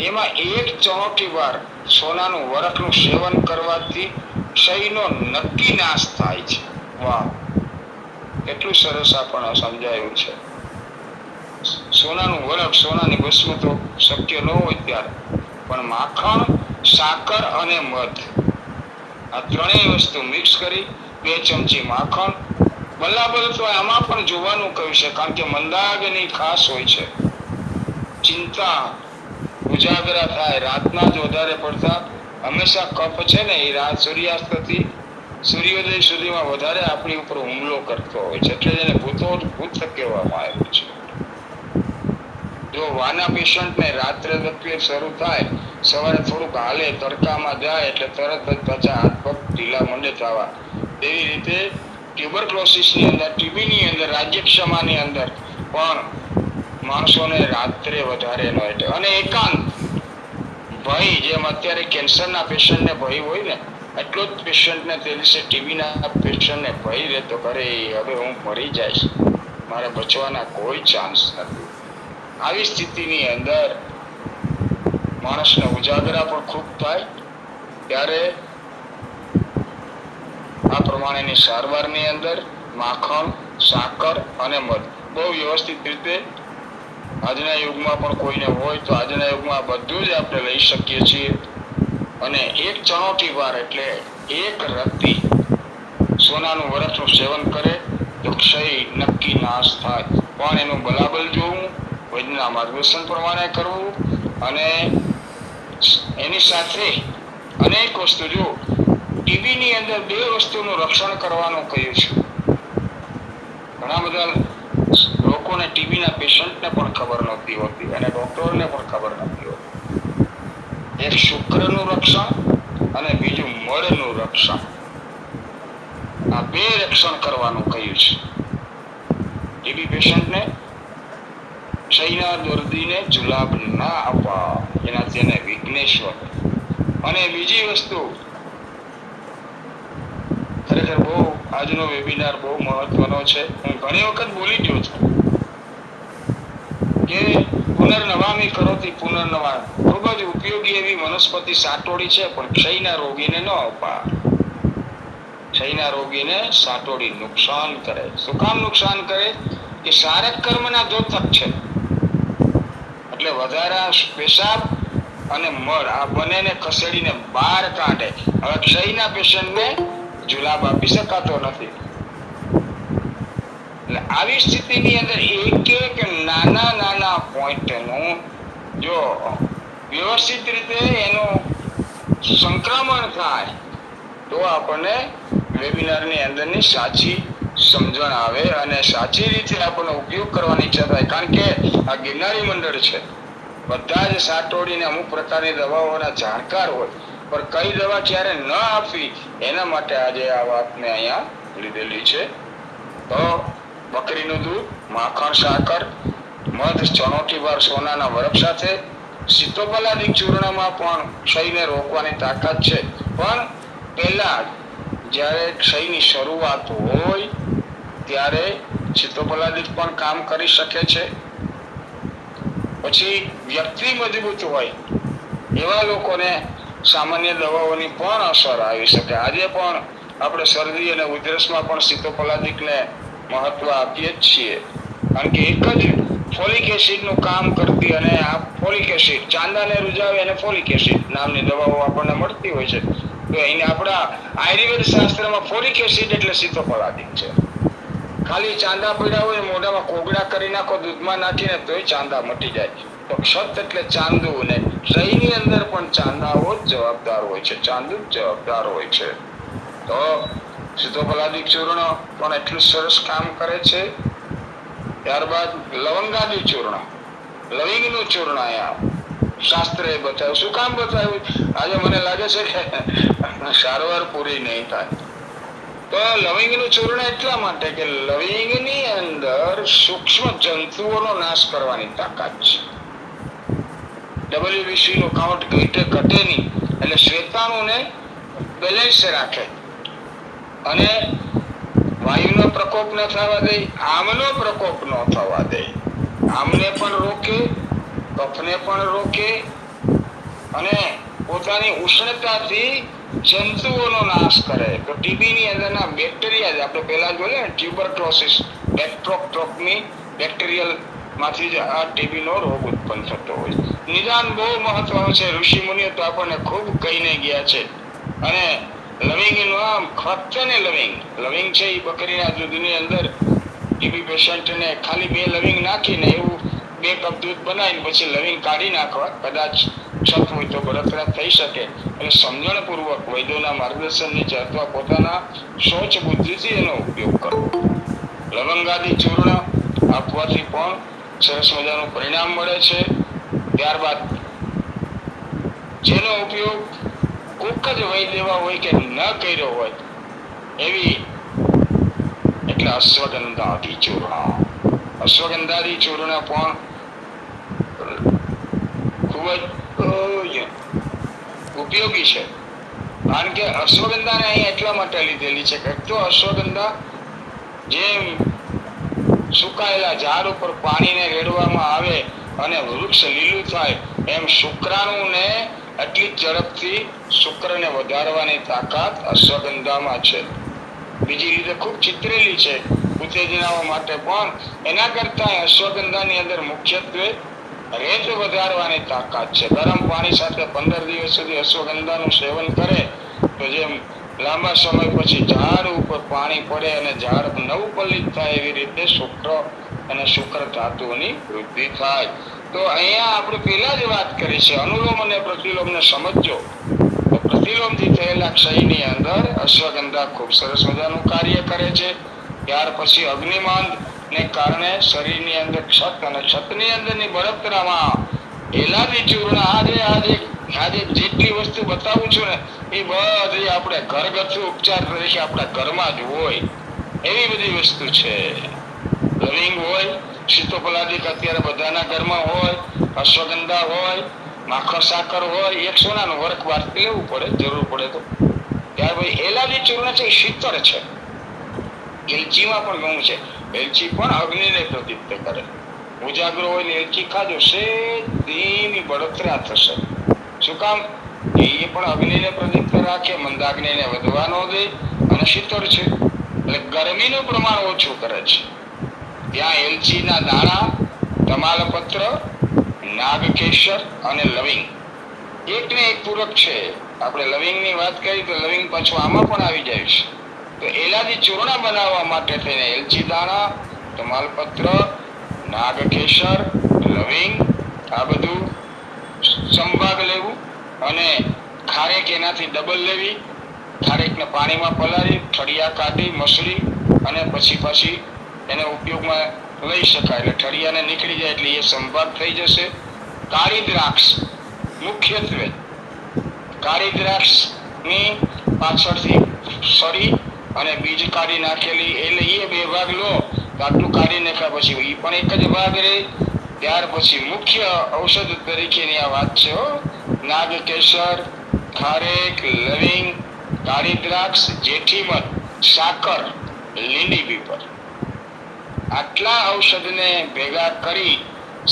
એમાં 1 ચમોટી વાર સોનાનું વરખનું સેવન કરવાથી ક્ષયનો નક્કી નાશ થાય છે. વાહ, કેટલું સરસ આપણને સમજાયું છે. સોનાનું વરખ, સોનાની ભસ્મ તો શક્ય ન હોય ત્યારે, પણ માખણ, સાકર અને મધ આ 3 વસ્તુ મિક્સ કરી 2 ચમચી માખણ, બરાબર. તો આમાં પણ જોવાનું કહ્યું છે, કારણ કે મંદાગ્નિ ખાસ હોય છે, ચિંતા ઉજાગરા થાય, રાતના જ વધારે પડતા હંમેશા કફ છે ને એ રાત સૂર્યાસ્તથી સૂર્યોદય સુધીમાં વધારે આપણી ઉપર હુમલો કરતો હોય છે, એટલે એને ભૂત કહેવામાં આવ્યું છે. જો વાના પેશન્ટને રાત્રે તકલીફ શરૂ થાય, સવારે થોડુંક હાલે, તડકામાં જાય એટલે તરત જ પાછા હાથ પગ ઢીલા મંડે થવા. તેવી રીતે ટ્યુબરક્લોસિસની અંદર, ટીબીની અંદર, રાજ્યક્ષમાની અંદર પણ માણસોને રાત્રે વધારે ન એટલે અને એકાંત ભય, જેમ અત્યારે કેન્સરના પેશન્ટને ભય હોય ને, એટલો જ પેશન્ટને તે દિવસે ટીબીના પેશન્ટને ભય રહેતો, કરે હવે હું મરી જઈશ, મારે બચવાના કોઈ ચાન્સ નથી. આવી સ્થિતિની અંદર માણસને ઉજાગરા પણ ખૂબ થાય. ત્યારે આ પ્રમાણેની સારવારની અંદર માખણ, સાકર અને મધ બહુ વ્યવસ્થિત રીતે આજના યુગમાં પણ કોઈને હોય તો આજના યુગમાં બધું જ આપણે લઈ શકીએ છીએ. અને એક ચણોઠી વાર એટલે એક રત્તી સોનાનું વરસનું સેવન કરે તો ક્ષય નક્કી નાશ થાય. પણ એનું બલાબલ જોવું, વૈદ્યના માર્ગદર્શન પ્રમાણે કરવું અને એની સાથે અનેક વસ્તુ, જો ટીબીની અંદર 2 વસ્તુનું રક્ષણ કરવાનું કહ્યું છે. ઘણા બધા લોકોને, ટીબીના પેશન્ટને પણ ખબર નહોતી હોતી અને ડોક્ટરને પણ ખબર નહોતી હોતી. એક શુક્રનું રક્ષણ અને બીજું મળનું રક્ષણ, આ 2 રક્ષણ કરવાનું કહ્યું છે. ટીબી પેશન્ટને, ક્ષયના દર્દીને જુલાબ ના આપવા, એનાથી એને વિઘ્નેશ્વર. અને બીજી વસ્તુ, ખરેખર બહુ આજનો વેબિનાર બહુ મહત્વનો છે. હું ઘણી વખત બોલી ગયો છું કે પુનર્નવામી કરોતિ પુનર્નવા, ખૂબ જ ઉપયોગી એવી વનસ્પતિ સાટોડી છે, પણ ક્ષયના રોગીને ન અપાય. ક્ષયના રોગીને સાટોડી નુકસાન કરે. શું કામ નુકસાન કરે? કે શારક કર્મના દ્યોતક છે, એટલે વધારા પેશાબ અને મળ આ બંનેને ખસેડીને બહાર કાઢે. હવે ક્ષયના પેશન્ટને જુલાબ આપી શકાતો નથી. એટલે આવી સ્થિતિની અંદર એક નાના નાના પોઈન્ટનું જો વ્યવસ્થિત રીતે એનું સંક્રમણ થાય તો આપણને વેબિનારની અંદરની સાચી સમજણ આવે અને સાચી રીતે આપણને ઉપયોગ કરવાની ઈચ્છા થાય. કારણ કે આ ગિરનારી મંડળ છે, બધા જ સાટોડીને અમુક પ્રકારની દવાઓના જાણકાર હોય, પણ કઈ દવા ક્યારે ન આપવી એના માટે આજે આ વાતને અહીંયા લીધેલી છે. તો બકરીનું દૂધ, માખણ, સાકર, મધ, ચણોઠી વાર સોનાના વરખ સાથે, સીતોપલાદિક ચૂર્ણમાં પણ ક્ષયને રોકવાની તાકાત છે. પણ પહેલા જ્યારે ક્ષયની શરૂઆત હોય ત્યારે સીતોપલાદિક પણ કામ કરી શકે છે. પછી વ્યક્તિ મજબૂત હોય એવા લોકોને સામાન્ય દવાઓની પણ અસર આવી શકે. આજે પણ આપણે શરદી અને ઉધરસમાં પણ સીતોપલાદિકને મહત્વ આપીએ જ છીએ, કારણ કે એક જ ફોલિક એસિડનું કામ કરતી, અને આ ફોલિક એસિડ ચાંદાને રૂજાવે અને ફોલિક એસિડ નામની દવાઓ આપણને મળતી હોય છે. તો એને આપણા આયુર્વેદ શાસ્ત્રમાં ફોલિક એસિડ એટલે સીતોપલાદિક છે. ખાલી ચાંદા પડ્યા હોય, મોઢામાં કોગળા કરી નાખો દૂધમાં નાખીને તોય ચાંદા મટી જાય. તો ક્ષત એટલે ચાંદુ, ને ક્ષયની અંદર પણ ચાંદાઓ જ જવાબદાર હોય છે, ચાંદુ જ જવાબદાર હોય છે. તો સીતોપલાદિક ચૂર્ણ પણ એટલું સરસ કામ કરે છે. ત્યારબાદ લવંગાદી ચૂર્ણ, લવિંગનું ચૂર્ણ અહીંયા શાસ્ત્રએ બતાવ્યું. શું કામ બતાવ્યું? આજે મને લાગે છે કે સારવાર પૂરી નહીં થાય. તો લવિંગનું ચૂર્ણ એટલા માટે કે લવિંગની અંદર સૂક્ષ્મ જંતુઓનો નાશ કરવાની તાકાત છે. WBC નું કાઉન્ટ ઘટે નહીં, એટલે શ્વેતાણુને બેલેન્સ રાખે અને વાયુનો પ્રકોપ ન થવા દે, આમનો પ્રકોપ ન થવા દે, આમને પણ રોકે, કફને પણ રોકે અને પોતાની ઉષ્ણતાથી જંતુઓનો નાશ કરે. તો ટીબીની અંદરના બેક્ટેરિયા, આપણે પહેલા જોઈએ ને ટ્યુબરક્લોસિસ, બેક્ટ્રોક્ટ્રોકની બેક્ટેરિયલ માંથી જ આ ટીબીનો રોગ ઉત્પન્ન થતો હોય. નિદાન બહુ મહત્વનું છે. ઋષિ મુનિઓ તો આપણને ખૂબ કહીને ગયા છે. અને લવિંગનું આમ ફક્ત ને લવિંગ છે એ બકરીના દૂધની અંદર ટીબી પેશન્ટને ખાલી 2 લવિંગ નાખીને એવું 2 કપ દૂધ બનાવીને પછી લવિંગ કાઢી નાખવા, કદાચ ક્ષત હોય તો બળતરા થઈ શકે. એટલે સમજણપૂર્વક વૈદ્યોના માર્ગદર્શન નીચે અથવા પોતાના સોચ બુદ્ધિથી એનો ઉપયોગ કરવો. લવંગાદી ચૂર્ણ આપવાથી પણ સરસ મજાનું પરિણામ મળે છે. ત્યારબાદ જેનો ઉપયોગ કોક જ વય લેવા હોય કે ન કર્યો હોય એવી એટલે અશ્વગંધાદી ચૂર્ણ પણ ખૂબ જ ઉપયોગી છે. કારણ કે અશ્વગંધાને અહીં એટલા માટે લીધેલી છે કે તો અશ્વગંધા જેમ સુકાયેલા ઝાડ ઉપર પાણીને રેડવામાં આવે અને વૃક્ષ લીલું થાય એમ શુક્રાણુને એટલી ઝડપથી શુક્રને વધારવાની તાકાત અશ્વગંધામાં છે. બીજી રીતે ખૂબ ચિતરેલી છે ઉત્તેજનાઓ માટે પણ. એના કરતા અશ્વગંધાની અંદર મુખ્યત્વે રેત વધારવાની તાકાત છે. ગરમ પાણી સાથે 15 દિવસ સુધી અશ્વગંધાનું સેવન કરે તો જેમ લાંબા સમય પછી ઝાડ ઉપર પાણી પડે અને ઝાડ નવપલ્લિત થાય એવી રીતે શુક્ર અને શુક્ર ધાતુઓની વૃદ્ધિ થાય. તો અહીંયા આપણે પહેલા જ વાત કરી છે અનુલોમ અને પ્રતિલોમને સમજો. તો પ્રતિલોમથી થયેલા ક્ષયની અંદર અશ્વગંધા ખૂબ સરસ મજાનું કાર્ય કરે છે. ત્યાર પછી અગ્નિમાંદ ને કારણે શરીરની અંદર ક્ષત અને ક્ષતની અંદરની બળતરામાં એલાદી ચૂર્ણ આજે જેટલી વસ્તુ બતાવું છું ને એ બધી આપણે ઘરગથ્થુ ઉપચાર તરીકે આપણા ઘરમાં જ હોય એવી બધી વસ્તુ છે. લવિંગ હોય, સીતોપલાદિક અત્યારે બધાના ઘરમાં હોય, અશ્વગંધા હોય, માખણ સાકર હોય, એક સોનાનું વર્ક વારથી લેવું પડે જરૂર પડે તો. ત્યાર પછી એલાદી ચૂર્ણ છે એ શીતળ છે. એલચીમાં પણ ઘણું છે. એલચી પણ અગ્નિને પ્રદીપ્ત કરે. ઉજાગરો હોય ને એલચી ખાજો ધીમી બળતરા થશે. શું કામ? એ પણ અગ્નિને પ્રદીપ્ત રાખે, મંદાગ્નિને વધવા ન દે અને શીતળ છે એટલે ગરમીનું પ્રમાણ ઓછું કરે છે. ત્યાં એલચીના દાણા, તમાલપત્ર, નાગકેસર અને લવિંગ એકને એક પૂરક છે. આપણે લવિંગની વાત કરી તો લવિંગ પાછું આમાં પણ આવી જાય છે. તો એલાદી ચૂર્ણ બનાવવા માટે થઈને એલચી દાણા, તમાલપત્ર, નાગકેસર, લવિંગ આ બધું સંભાગ લેવું અને ખારેક એનાથી ડબલ લેવી. ખારેકને પાણીમાં પલાળી ઠળિયા કાઢી મસળી અને પછી એને ઉપયોગમાં લઈ શકાય. એટલે ઠળિયાને નીકળી જાય એટલે એ સંભાગ થઈ જશે. કાળી દ્રાક્ષ મુખ્યત્વે કાળી દ્રાક્ષની પાછળથી સળી અને બીજ કાઢી નાખેલી એટલે એ બે ભાગ લો તો આટલું કાઢી નાખ્યા પછી એ પણ એક જ ભાગ રહે. ત્યાર પછી મુખ્ય ઔષધ તરીકેની આ વાત છે નાગકેસર, ખારેક, લવિંગ, કાળી દ્રાક્ષ, જેઠીમધ, સાકર, લીંડી પીપર આટલા ઔષધને ભેગા કરી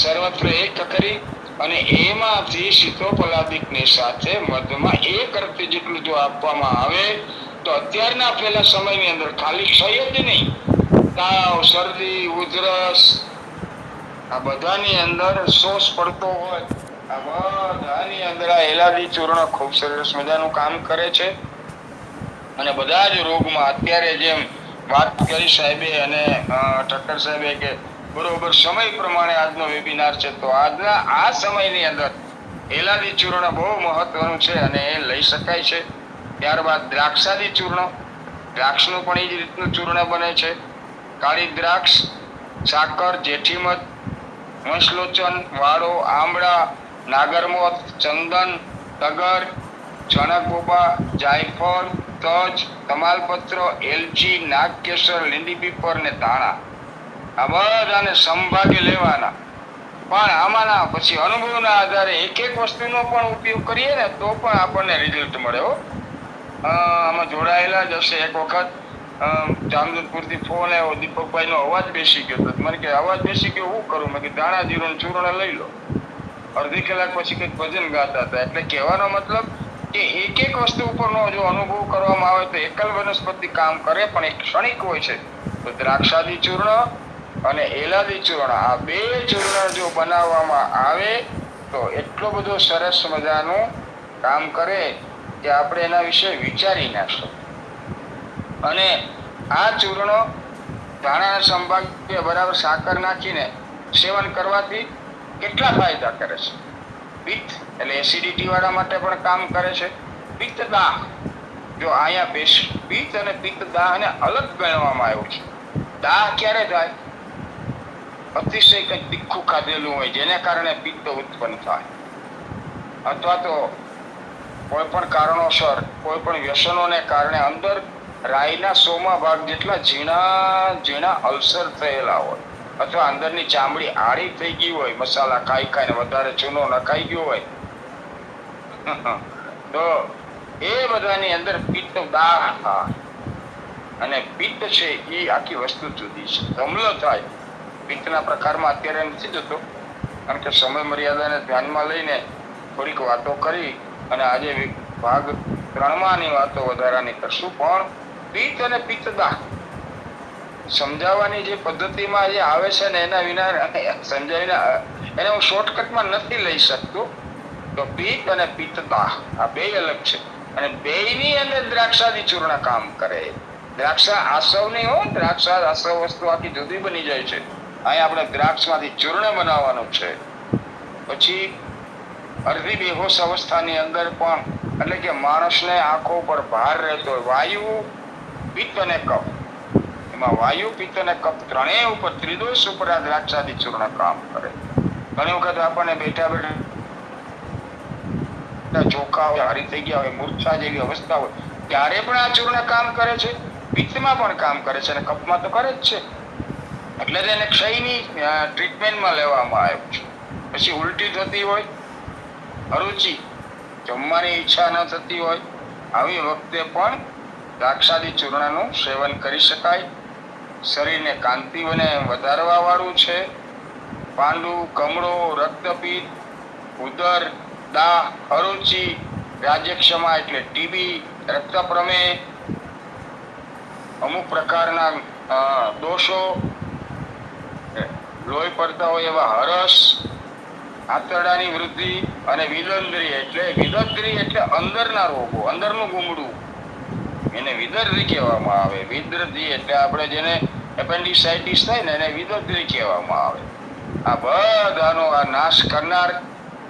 સર્વત્ર એક કરી અને એમાંથી સીતોપલાદિકની સાથે મધમાં 1 રત્તી જેટલું જો આપવામાં આવે તો અત્યારના પહેલા સમયની અંદર ખાલી ક્ષય જ નહીં, તાવ, શરદી, ઉધરસ આ બધાની અંદર શોષ પડતો હોય આ બધાની અંદર આ એલાદી ચૂર્ણ ખૂબ સરસ મજાનું કામ કરે છે. અને બધા જ રોગમાં અત્યારે જેમ વાત કરી સાહેબે અને ઠક્કર સાહેબે કે બરોબર સમય પ્રમાણે આજનો વેબિનાર છે તો આજના આ સમયની અંદર એલાદી ચૂર્ણ બહુ મહત્વનું છે અને એ લઈ શકાય છે. ત્યારબાદ દ્રાક્ષાદી ચૂર્ણ, દ્રાક્ષનું પણ એ જ રીતનું ચૂર્ણ બને છે. કાળી દ્રાક્ષ, સાકર, જેઠીમધ, વંશલોચન, વાળો, આમળા, નાગરમોથ, ચંદન, તગર, ચણકગોબા, જાયફળ, તજ, તમાલપત્ર, એલચી, નાગકેસર, લીંડી પીપર ને ધાણા આ બધાને સંભાગે લેવાના. પણ આમાંના પછી અનુભવના આધારે એક વસ્તુનો પણ ઉપયોગ કરીએ ને તો પણ આપણને રિઝલ્ટ મળે હો. આમાં જોડાયેલા જ હશે. એક વખત જામજોધપુરથી ફોન આવ્યો, દીપકભાઈનો અવાજ બેસી ગયો તો મને કે અવાજ બેસી ગયો શું કરું? મેં કીધું દાણા જીરું ચૂર્ણ લઈ લો. અડધી કલાક પછી કંઈક ભજન ગાતા હતા. એટલે કહેવાનો મતલબ કે એક વસ્તુ ઉપરનો જો અનુભવ કરવામાં આવે તો એકલ વનસ્પતિ કામ કરે પણ એક ક્ષણિક હોય છે. તો દ્રાક્ષાદી ચૂર્ણ અને એલાદી ચૂર્ણ આ બે ચૂર્ણ જો બનાવવામાં આવે તો એટલો બધો સરસ મજાનું કામ કરે કે આપણે એના વિશે વિચારી ના શકીએ. અને આ ચૂર્ણ ધાણાના સંભાગ્ય બરાબર સાકર નાખીને સેવન કરવાથી કેટલા ફાયદા કરે છે. પિત્ત એટલે એસિડિટી વાળા માટે પણ કામ કરે છે. પિત્ત દાહ જો અહીંયા પિત્ત અને પિત્ત દાહને અલગ ગણવામાં આવ્યું છે. દાહ ક્યારે થાય? અતિશય કંઈક તીખું ખાધેલું હોય જેને કારણે પિત્ત ઉત્પન્ન થાય, અથવા તો કોઈ પણ કારણોસર કોઈ પણ વ્યસનોને કારણે અંદર રાઈના 100મા ભાગ જેટલા ઝીણા ઝીણા અલ્સર થયેલા હોય, અથવા અંદરની ચામડી આડી થઈ ગઈ હોય, મસાલા ખાઈ ખાઈને વધારે ચૂનો નખાઈ ગયો હોય તો એ બધાની અંદર પિત્ત દાહ થાય. અને પિત્ત છે એ આખી વસ્તુ જુદી છે. ધમલો થાય પિત્તના પ્રકારમાં અત્યારે નથી જતો, કારણ કે સમય મર્યાદાને ધ્યાનમાં લઈને થોડીક વાતો કરી અને આજે ભાગ 3ની વાતો વધારાની કરશું. પણ પિત્ત અને પિત્તદાહ સમજાવવાની જે પદ્ધતિમાં જે આવે છે ને એના વિના સમજાવીને એને હું શોર્ટકટમાં નથી લઈ શકતો. તો પિત્ત અને પિત્તદાહ આ બે અલગ છે, અને બેયની અંદર દ્રાક્ષાદી ચૂર્ણ કામ કરે. દ્રાક્ષા આસવની હોય, દ્રાક્ષા આસવ વસ્તુ આખી જુદી બની જાય છે. અહીં આપણે દ્રાક્ષમાંથી ચૂર્ણ બનાવવાનું છે. પછી અડધી બેહોશ અવસ્થાની અંદર પણ, એટલે કે માણસને આંખો ઉપર ભાર રહેતો હોય, વાયુ, પિત્ત અને કફ, એમાં વાયુ, પિત્ત અને કફ ત્રણેય ઉપર, ત્રિદોષ ઉપર આ દ્રાક્ષાદી ચૂર્ણ કામ કરે. ઘણી વખત આપણને બેઠા બેઠા ચોખા હોય, હારી થઈ ગયા હોય, મૂર્છા જેવી અવસ્થા હોય, ત્યારે પણ આ ચૂર્ણ કામ કરે છે. પિત્તમાં પણ કામ કરે છે અને કફમાં તો કરે જ છે. એટલે તેને ક્ષયની ટ્રીટમેન્ટમાં લેવામાં આવ્યું છે. પછી ઉલટી થતી હોય, અરુચિ, જમવાની ઈચ્છા ન થતી હોય, આવી વખતે પણ દ્રાક્ષાદી ચૂર્ણનું સેવન કરી શકાય. શરીરને કાંતિ બને વધારવા વાળું છે. પાંડુ, કમળો, રક્તપિત્ત, ઉદર, દાહ, અરુચિ, રાજ્યક્ષમા એટલે ટીબી, રક્ત પ્રમેહ, અમુક પ્રકારના દોષો, લોહી પડતા હોય એવા હરસ, આંતરડાની વૃદ્ધિ, અને વિદંદ્રી એટલે અંદરના રોગો, અંદરનું ગુમડું, એને વિદર્ધી કહેવામાં આવે. વિદર્ધી એટલે આપણે જેને એપેન્ડિસાઇટિસ થાય ને એને વિદર્ધી કહેવામાં આવે. આ બધાનો આ નાશ કરનાર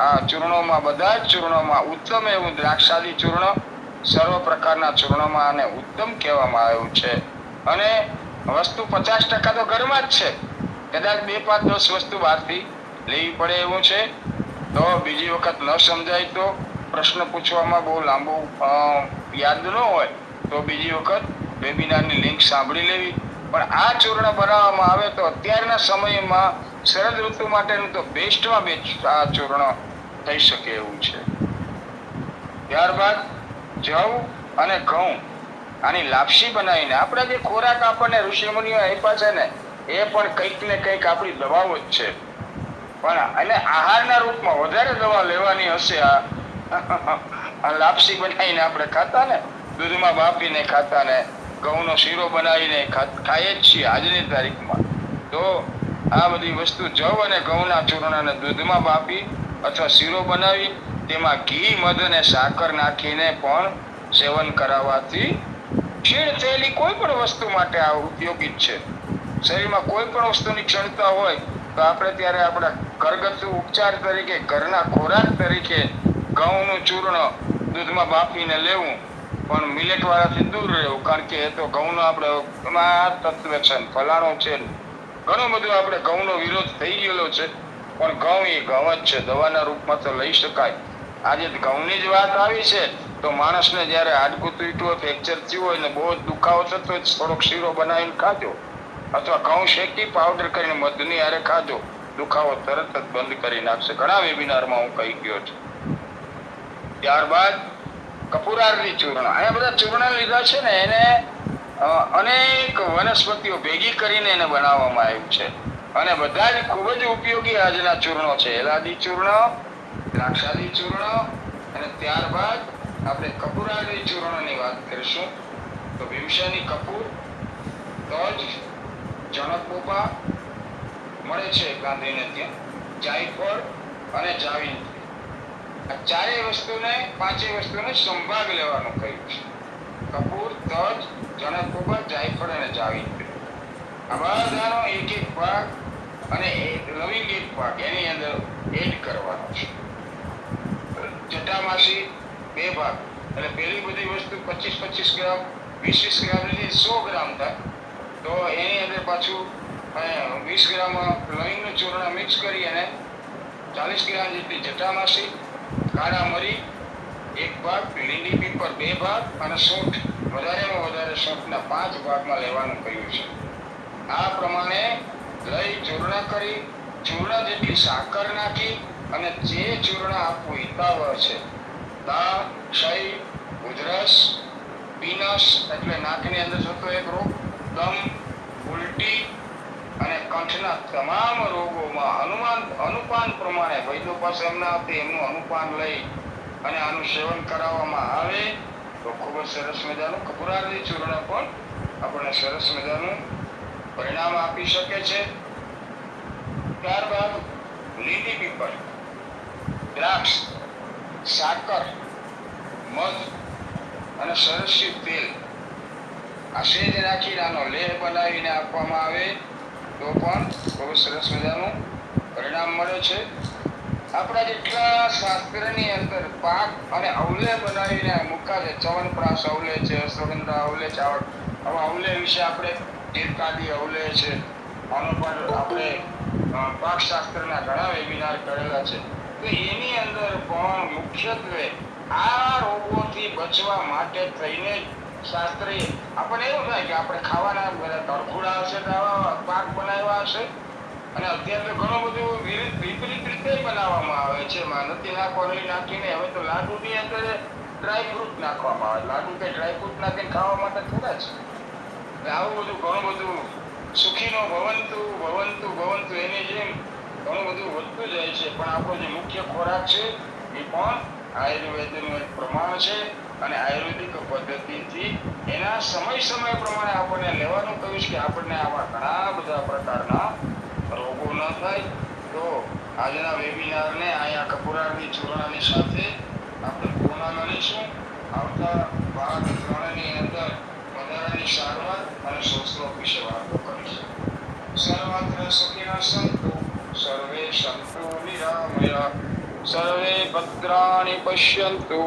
આ ચૂર્ણોમાં, બધા જ ચૂર્ણોમાં ઉત્તમ એવું દ્રાક્ષાદી ચૂર્ણ સર્વ પ્રકારના ચૂર્ણોમાં આને ઉત્તમ કહેવામાં આવ્યું છે. અને વસ્તુ 50% તો ઘરમાં જ છે. કદાચ 2, 5, 10 વસ્તુ બહારથી લેવી પડે એવું છે. તો બીજી વખત ન સમજાય તો પ્રશ્ન પૂછવામાં બહુ લાંબુ યાદ ન હોય તો બીજી વખત વેબિનારની લિંક સાંભળી લેવી. પણ આ ચૂર્ણ બનાવવામાં આવે તો અત્યારના સમયમાં શરદ ઋતુ માટેનું તો બેસ્ટમાં બેસ્ટ આ ચૂર્ણ થઈ શકે એવું છે. ત્યારબાદ જવ અને ઘઉં આની લાપસી બનાવીને આપણે જે ખોરાક આપણને ઋષિમુનિઓ આપ્યા છે ને એ પણ કંઈક ને કંઈક આપણી દવાઓ જ છે. પણ અને આહારના રૂપમાં વધારે દવા લેવાની હશે આ લાપસી બનાવીને આપણે ખાતા ને, દૂધમાં બાફીને ખાતા ને, ઘઉંનો શીરો બનાવીને ખાઈએ જ છીએ આજની તારીખમાં. તો આ બધી વસ્તુ જવ અને ઘઉંના ચૂર્ણને દૂધમાં બાફી અથવા શીરો બનાવી તેમાં ઘી, મધ અને સાકર નાખીને પણ સેવન કરાવવાથી ક્ષીણ થયેલી કોઈ પણ વસ્તુ માટે આ ઉપયોગી જ છે. શરીરમાં કોઈ પણ વસ્તુની ક્ષણતા હોય તો આપણે ત્યારે આપણા ઘરગથ્થુ ઉપચાર તરીકે, ઘરના ખોરાક તરીકે ઘઉંનું ચૂર્ણ દૂધમાં બાફીને લેવું. પણ મિલેટ વાળાથી દૂર રહેવું, કારણ કે એ તો ઘઉંનો આપણે એમાં તત્વ છે, ફલાણો છે, ઘણું બધું આપણે ઘઉંનો વિરોધ થઈ ગયેલો છે. પણ ઘઉં એ ઘઉં જ છે, દવાના રૂપમાં તો લઈ શકાય. આજે ઘઉંની જ વાત આવી છે તો માણસને જ્યારે હાડકું તૂટ્યું હોય, ફ્રેક્ચર થયું હોય ને બહુ જ દુખાવો થતો હોય, થોડોક શીરો બનાવીને ખાજો, અથવા ઘઉં શેકી પાવડર કરીને મધની હારે ખાજો, દુખાવો તરત જ બંધ કરી નાખશે. ઘણા વેબિનારમાં હું કહી ગયો છું. ત્યારબાદ કપૂરાર્ધી ચૂર્ણ, આ બધા ચૂર્ણ લીધા છે ને એને અનેક વનસ્પતિઓ ભેગી કરીને એને બનાવવામાં આવ્યું છે અને બધા જ ખૂબ જ ઉપયોગી આજના ચૂર્ણો છે. એલાદી ચૂર્ણ, દ્રાક્ષાદી ચૂર્ણ અને ત્યારબાદ આપણે કપૂરાર્ધી ચૂર્ણની વાત કરીશું. તો ભીમસેની કપૂર, તજ, જણકબોપા મળે છે ગાંધીને ત્યાં, જાયફળ અને જાવિત્રી. આ ચારેય વસ્તુને, પાંચેય વસ્તુને સંભાગ લેવાનું કહ્યું છે. કપૂર, તજ, જણકબોપા, જાયફળ અને જાવિત્રી, આ બધાનો એક એક ભાગ અને લવિંગ એક ભાગ એની અંદર એડ કરવાનો છે. જટામાસી 2 ભાગ, એટલે પેલી બધી વસ્તુ 25-25 ગ્રામ, 20-20 ગ્રામ, 100 ગ્રામ થાય. તો એની અંદર પાછું અને 20 ગ્રામ લોહીનું ચૂર્ણ મિક્સ કરી અને 40 ગ્રામ જેટલી જટામાસી, કાળા મરી 1 ભાગ, લીલી પીપર 2 ભાગ અને સૂંઠ વધારેમાં વધારે સૂંઠના 5 ભાગમાં લેવાનું કહ્યું છે. આ પ્રમાણે લઈ ચૂર્ણ કરી ચૂર્ણ જેટલી સાકર નાખી અને જે ચૂર્ણ આપવું હિતાવહ છે, તાવ, ક્ષય, ઉધરસ, પીનસ એટલે નાકની અંદર થતો એક રોગ, દમ, ઉલટી અને કંઠના તમામ રોગોમાં અનુપાન પ્રમાણે વૈદ્યો પાસે એમના હતી એમનું અનુપાન લઈ અને આનું સેવન કરાવવામાં આવે તો ખૂબ જ સરસ મજાનું કપૂરાદી ચૂર્ણ પણ આપણને સરસ મજાનું પરિણામ આપી શકે છે. ત્યારબાદ લીલી પીપર, દ્રાક્ષ, સાકર, મધ અને સરસ્યું તેલ આ સેજ નાખીને આનો લેહ બનાવીને આપવામાં આવે તો પણ બહુ સરસ મજાનું પરિણામ મળે છે. આપણા જેટલા શાસ્ત્રની અંદર પાક અને અવલે બનાવીને મૂકા છે, ચવનપ્રાશ અવલે છે, અશ્વગંધા અવલે છે, આવા અવલે વિશે આપણે તીર્થાદી અવલે છે, આનો પણ આપણે પાક શાસ્ત્રના ઘણા વેબિનાર કરેલા છે. તો એની અંદર પણ મુખ્યત્વે આ રોગોથી બચવા માટે થઈને શાસ્ત્રી આપણને એવું થાય કે આપણે ખાવાના બધા તરખુડા હશે તો આવા પાક બનાવ્યા હશે, અને અત્યારે તો ઘણું બધું વિપરીત રીતે બનાવવામાં આવે છે. નથી નાખવાનું નાખીને હવે તો લાડુની અંદર ડ્રાયફ્રૂટ નાખવામાં આવે. લાડુ કે ડ્રાયફ્રૂટ નાખીને ખાવા માટે થોડા છે. એટલે આવું બધું ઘણું બધું સુખીનો ભવંતુ ભવંતુ ભવંતુ એની જેમ ઘણું બધું વધતું જાય છે. પણ આપણો જે મુખ્ય ખોરાક છે એ પણ આયુર્વેદનું એક પ્રમાણ છે અને આયુર્વેદિક પદ્ધતિથી એના સમય પ્રમાણે આપણને લેવાનું કહ્યું છે કે આપણને આવા ઘણા બધા પ્રકારના રોગો ન થાય. તો આજના વેબિનારને અહીંયા કપૂરાદી ચૂર્ણની સાથે આપણે પૂર્ણ ગણીશું. આવતા ભાગ 3ની અંદર વધારાની સારવાર અને શોષરોગ વિશે વાતો કરીશું. સર્વત્ર સુખિનઃ સંતુ સર્વે સંતુ નિરામયા સર્વે ભદ્રાણિ પશ્યન્તુ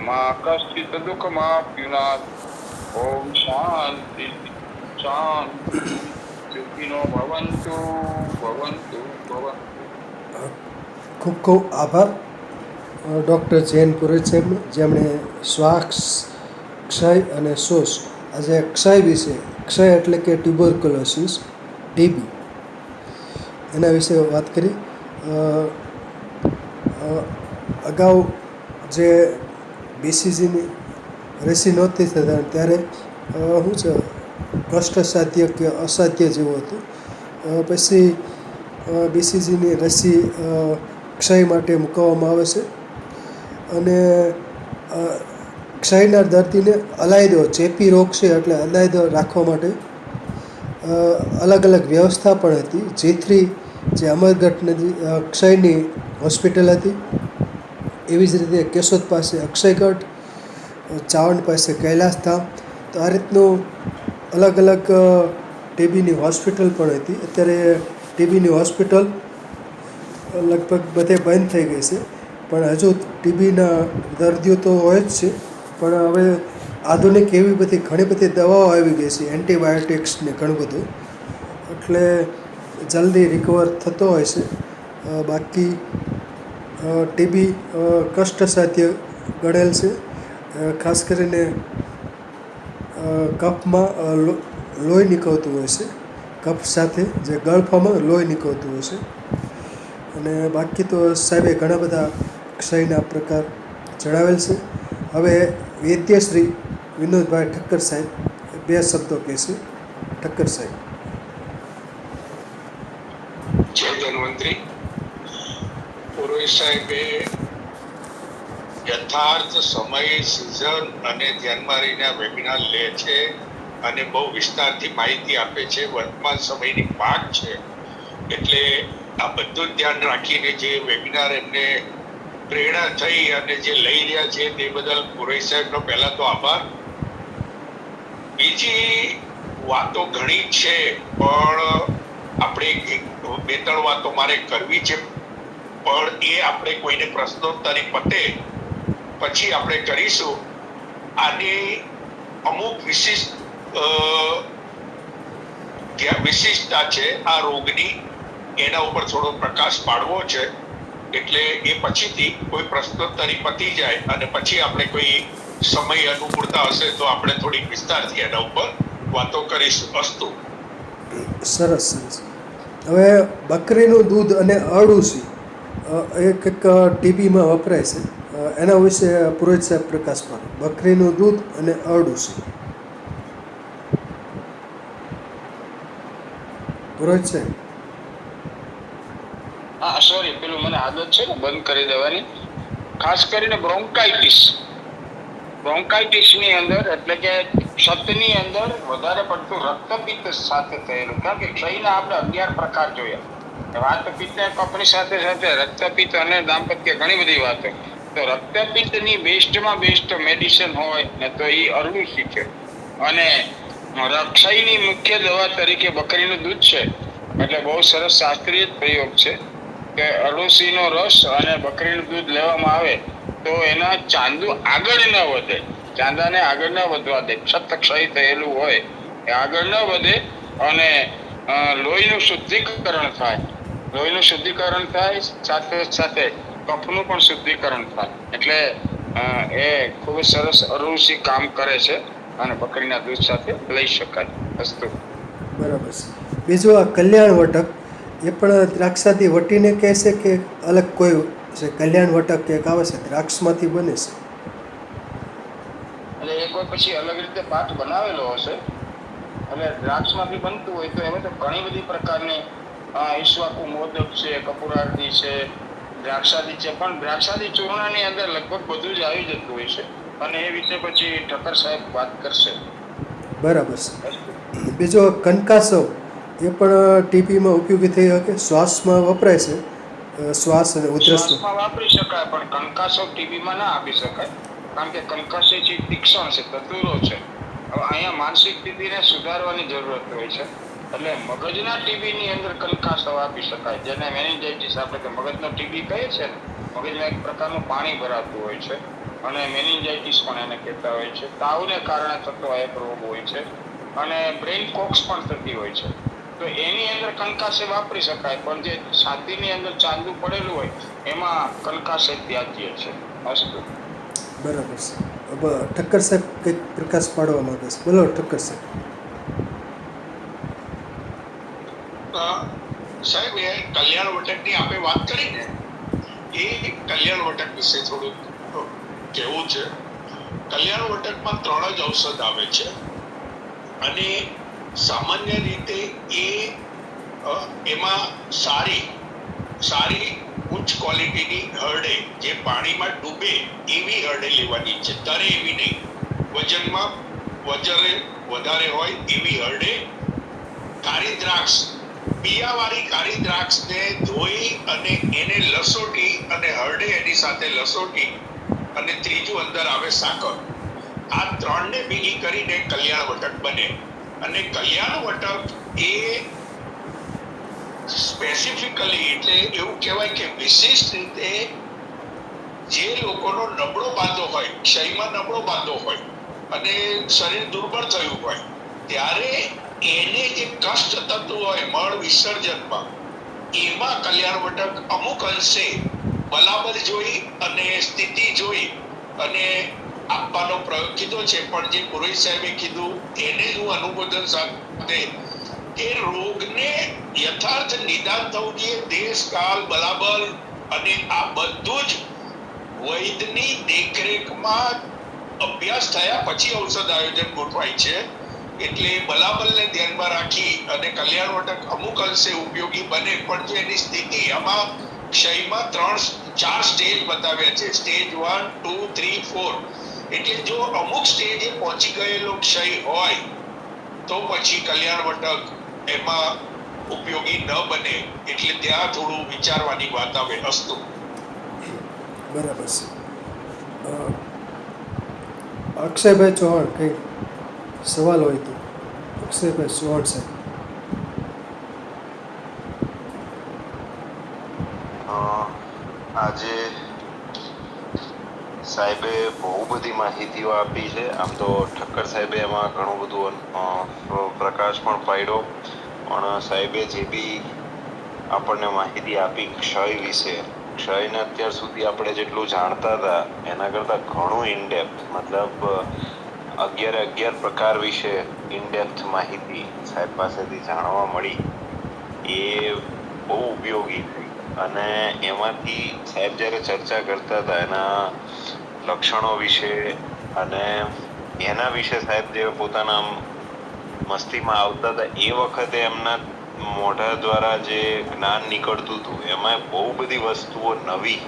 મા કશ્ચિત દુઃખમાપ્યુનાથ. ઓમ શાંતિ શાંતિ સુખિનો ભવન્તુ ભવન્તુ ભવન્તુ. ખૂબ ખૂબ આભાર ડૉક્ટર જૈન પુરોહિત સાહેબનો, જેમણે શ્વાસ, ક્ષય અને શોષ, આજે ક્ષય વિશે, ક્ષય એટલે કે ટ્યુબરક્યુલોસિસ, ટીબી, એના વિશે વાત કરી. અગાઉ જે બીસીજીની રસી નહોતી થતા ત્યારે શું છે કષ્ટસાધ્ય કે અસાધ્ય જેવું હતું. પછી બીસીજીની રસી ક્ષય માટે મૂકવામાં આવે છે અને ક્ષયના દર્દીને અલાયદો, ચેપી રોગ છે એટલે અલાયદો રાખવા માટે અલગ અલગ વ્યવસ્થા પણ હતી. G3 જે અમરગઢ નદી ક્ષયની હોસ્પિટલ હતી, એવી જ રીતે કેશોદ પાસે અક્ષયગઢ, ચાવંડ પાસે કૈલાસધામ, તો આ રીતનું અલગ અલગ ટીબીની હોસ્પિટલ પણ હતી. અત્યારે ટીબીની હોસ્પિટલ લગભગ બધે બંધ થઈ ગઈ છે, પણ હજુ ટીબીના દર્દીઓ તો હોય જ છે. પણ હવે આધુનિક એવી બધી ઘણી બધી દવાઓ આવી ગઈ છે, એન્ટીબાયોટિક્સ ને ઘણું બધું, એટલે જલ્દી રિકવર થતો હોય છે. બાકી ટીબી કષ્ટસાધ્ય ગણેલ છે. ખાસ કરીને કફમાં લોહી નીકળતું હોય છે, કફ સાથે જે ગળફામાં લોહી નીકળતું હોય છે. અને બાકી તો સાહેબે ઘણા બધા ક્ષયના પ્રકાર જણાવેલ છે. હવે વૈદ્યશ્રી વિનોદભાઈ ઠક્કર સાહેબ 2 શબ્દો કહેશે. ઠક્કર સાહેબ. જય ધન્વંતરી. પુરોહિત સાહેબે યથાર્થ સમય, સિઝન અને ધ્યાનમાં રહીને વેબિનાર લે છે અને બહુ વિસ્તારથી માહિતી આપે છે. વર્તમાન સમયની પાક છે એટલે આ બધું ધ્યાન રાખીને જે વેબિનાર એમને પ્રેરણા થઈ અને જે લઈ રહ્યા છે તે બદલ પુરોહિત સાહેબનો પહેલા તો આભાર. બીજી વાતો ઘણી છે પણ આપણે 2-3 વાતો મારે કરવી છે, પણ એ આપણે કોઈને પ્રશ્નોત્તરી પતે પછી આપણે કરીશું. આની અમુક વિશિષ્ટ વિશિષ્ટતા છે આ રોગની, એના ઉપર થોડો પ્રકાશ પાડવો છે. એટલે એ પછીથી કોઈ પ્રશ્નોત્તરી પતી જાય અને પછી આપણે કોઈ સમય અનુકૂળતા હશે તો આપણે થોડીક વિસ્તારથી એના ઉપર વાતો કરીશું. અસ્તુ. સરસ સરસ. હવે બકરીનું દૂધ અને અરડુસી એ કંઈક ટીબીમાં વપરાય છે, એના વિશે પુરોહિત સાહેબ પ્રકાશ પાડો. બકરીનું દૂધ અને અરડુસી. પુરોહિત સાહેબ. હા સોરી, પેલું મને આદત છે ને બંધ કરી દેવાની. ખાસ કરીને બ્રોન્કાઇટિસ ની અંદર, એટલે કે ક્ષતની અંદર વધારે પડતું રક્તપિત્ત સાથે થયેલું. કારણ કે ક્ષયના આપણે 11 પ્રકાર જોયા. વાતપિત્ત ને કફની સાથે સાથે રક્તપિત્ત અને દાંપત્ય ઘણી બધી વાતો. તો રક્તપિત્તની બેસ્ટમાં બેસ્ટ મેડિસિન હોય ને તો એ અરડુસી છે. અને ક્ષયની મુખ્ય દવા તરીકે બકરીનું દૂધ છે. એટલે બહુ સરસ શાસ્ત્રીય પ્રયોગ છે કે અરડુસીનો રસ અને બકરીનું દૂધ લેવામાં આવે તો એના ચાંદુ આગળ ન વધે, ચાંદાને આગળ ન વધવા દે. ક્ષય થયેલું હોય એ આગળ ન વધે અને લોહીનું શુદ્ધિકરણ થાય. લોહીનું શુદ્ધિકરણ થાય, સાથે સાથે કફનું પણ શુદ્ધિકરણ થાય. એટલે એ ખૂબ જ સરસ અરડુસી કામ કરે છે અને બકરીના દૂધ સાથે લઈ શકાય. અસ્તુ. બરાબર છે. બીજું આ કલ્યાણ વટક, એ પણ દ્રાક્ષાથી વટીને કહે છે કે અલગ કોઈ છે? કલ્યાણ વટક કે આવે છે દ્રાક્ષમાંથી બને છે? એટલે એક વાર પછી અલગ રીતે પાઠ બનાવેલો હશે. એટલે દ્રાક્ષમાંથી બનતું હોય તો એમાં તો ઘણી બધી પ્રકારની ઈશ્વાકુ મોદક છે, કપૂરારતી છે, દ્રાક્ષાદી છે. પણ દ્રાક્ષાદી ચૂર્ણની અંદર લગભગ બધું જ આવી જતું હોય છે અને એ વિશે પછી ઠક્કર સાહેબ વાત કરશે. બરાબર છે. બીજો કંકાસવ, એ પણ ટીબીમાં ઉપયોગી થઈ શકે, શ્વાસમાં વપરાય છે, શ્વાસ અને ઉધરસમાં. શ્વાસમાં વાપરી શકાય પણ કંકાસવ ટીબીમાં ના આપી શકાય. કારણ કે કંકાસ એ તીક્ષ્ણ છે, ચતુરો છે. હવે અહીંયા માનસિક સ્થિતિને સુધારવાની જરૂરત હોય છે. એટલે મગજના ટીબીની અંદર કંકાસવ આપી શકાય, જેને મેનિન્જાઇટિસ આપણે કે મગજનો ટીબી કહે છે ને. મગજમાં એક પ્રકારનું પાણી ભરાતું હોય છે અને મેનિન્જાઇટિસ પણ એને કહેતા હોય છે. તાવને કારણે થતો એક રોગ હોય છે અને બ્રેઇન કોક્સ પણ થતી હોય છે. તો એની અંદર કંકાસે વાપરી શકાય, પણ જે છાતીની અંદર ચાંદુ પડેલું હોય એમાં કંકાસે ત્યાજ્ય છે. અસ્તુ. બરાબર છે. હવે ઠક્કર સાહેબ કંઈક પ્રકાશ પાડવા માંગે છે. બોલો ઠક્કર સાહેબ. સાહેબ, એ કલ્યાણ વટકની આપણે વાત કરી ને, એ કલ્યાણ વટક વિશે થોડું કહેવું છે. કલ્યાણ વટકમાં 3 જ ઔષધ આવે છે અને સામાન્ય રીતે એમાં સારી ઉચ્ચ ક્વોલિટીની હરડે, જે પાણીમાં ડૂબે એવી હરડે લેવાની છે, તરે એવી નહીં. વજનમાં વધારે હોય એવી હરડે. કાળી દ્રાક્ષ, બિયાવાળી કાળી દ્રાક્ષને ધોઈ અને એને લસોટી અને હરડે એની સાથે લસોટી, અને ત્રીજું અંદર આવે સાકર. આ 3ને ભેગી કરીને કલ્યાણ વટક બને. અને કલ્યાણ વટક એ સ્પેસિફિકલી, એટલે એવું કહેવાય કે વિશિષ્ટ રીતે જે લોકોનો નબળો બાંધો હોય, ક્ષયમાં નબળો બાંધો હોય અને શરીર દુર્બળ થયું હોય, ત્યારે એને જે કષ્ટ થતું હોય મળ વિસર્જનમાં, એમાં કલ્યાણ વટક અમુક અંશે બલાબલ જોઈ અને સ્થિતિ જોઈ અને આપવાનો પ્રયોગ કીધો છે. પણ જે પુરોહિત સાહેબે કીધું એને જ હું અનુમોદન સાથે કે રોગને યથાર્થ નિદાન થવું જોઈએ. દેશ કાળ બલાબલ અને આ બધું જ વૈદની દેખરેખમાં અભ્યાસ થયા પછી ઔષધ આયોજન ગોઠવાય છે. એટલે બલાબલને ધ્યાનમાં રાખી અને કલ્યાણ વટક અમુક અંશે ઉપયોગી બને. પણ જો એની સ્થિતિ, આમાં ક્ષયમાં 4 સ્ટેજ બતાવ્યા છે, સ્ટેજ 1, 2, 3, 4. એટલે જો અમુક સ્ટેજે પહોંચી ગયેલો ક્ષય હોય તો પછી કલ્યાણ વટક એમાં ઉપયોગી ન બને. એટલે ત્યાં થોડું વિચારવાની વાત આવે. અસ્તુ. બરાબર છે. અક્ષયભાઈ ચૌહાણ, કંઈ સવાલ હોય તો. અક્ષયભાઈ ચૌહાણ સાહેબ. આજે સાહેબે બહુ બધી માહિતીઓ આપી છે. આમ તો ઠક્કર સાહેબે એમાં ઘણું બધું પ્રકાશ પણ પાડ્યો પણ સાહેબે જે બી આપણને માહિતી આપી ક્ષય વિશે, ક્ષયને અત્યાર સુધી આપણે જેટલું જાણતા હતા એના કરતાં ઘણું ઇનડેપ્થ, મતલબ 11 પ્રકાર વિશે ઇનડેપ્થ માહિતી સાહેબ પાસેથી જાણવા મળી. એ બહુ ઉપયોગી થઈ. અને એમાંથી સાહેબ જ્યારે ચર્ચા કરતા હતા એના લક્ષણો વિશે અને એના વિશે સાહેબ જે પોતાના મસ્તીમાં આવતા હતા એ વખતે એમના મોઢા દ્વારા જે જ્ઞાન નીકળતું હતું એમાં બહુ બધી વસ્તુઓ નવી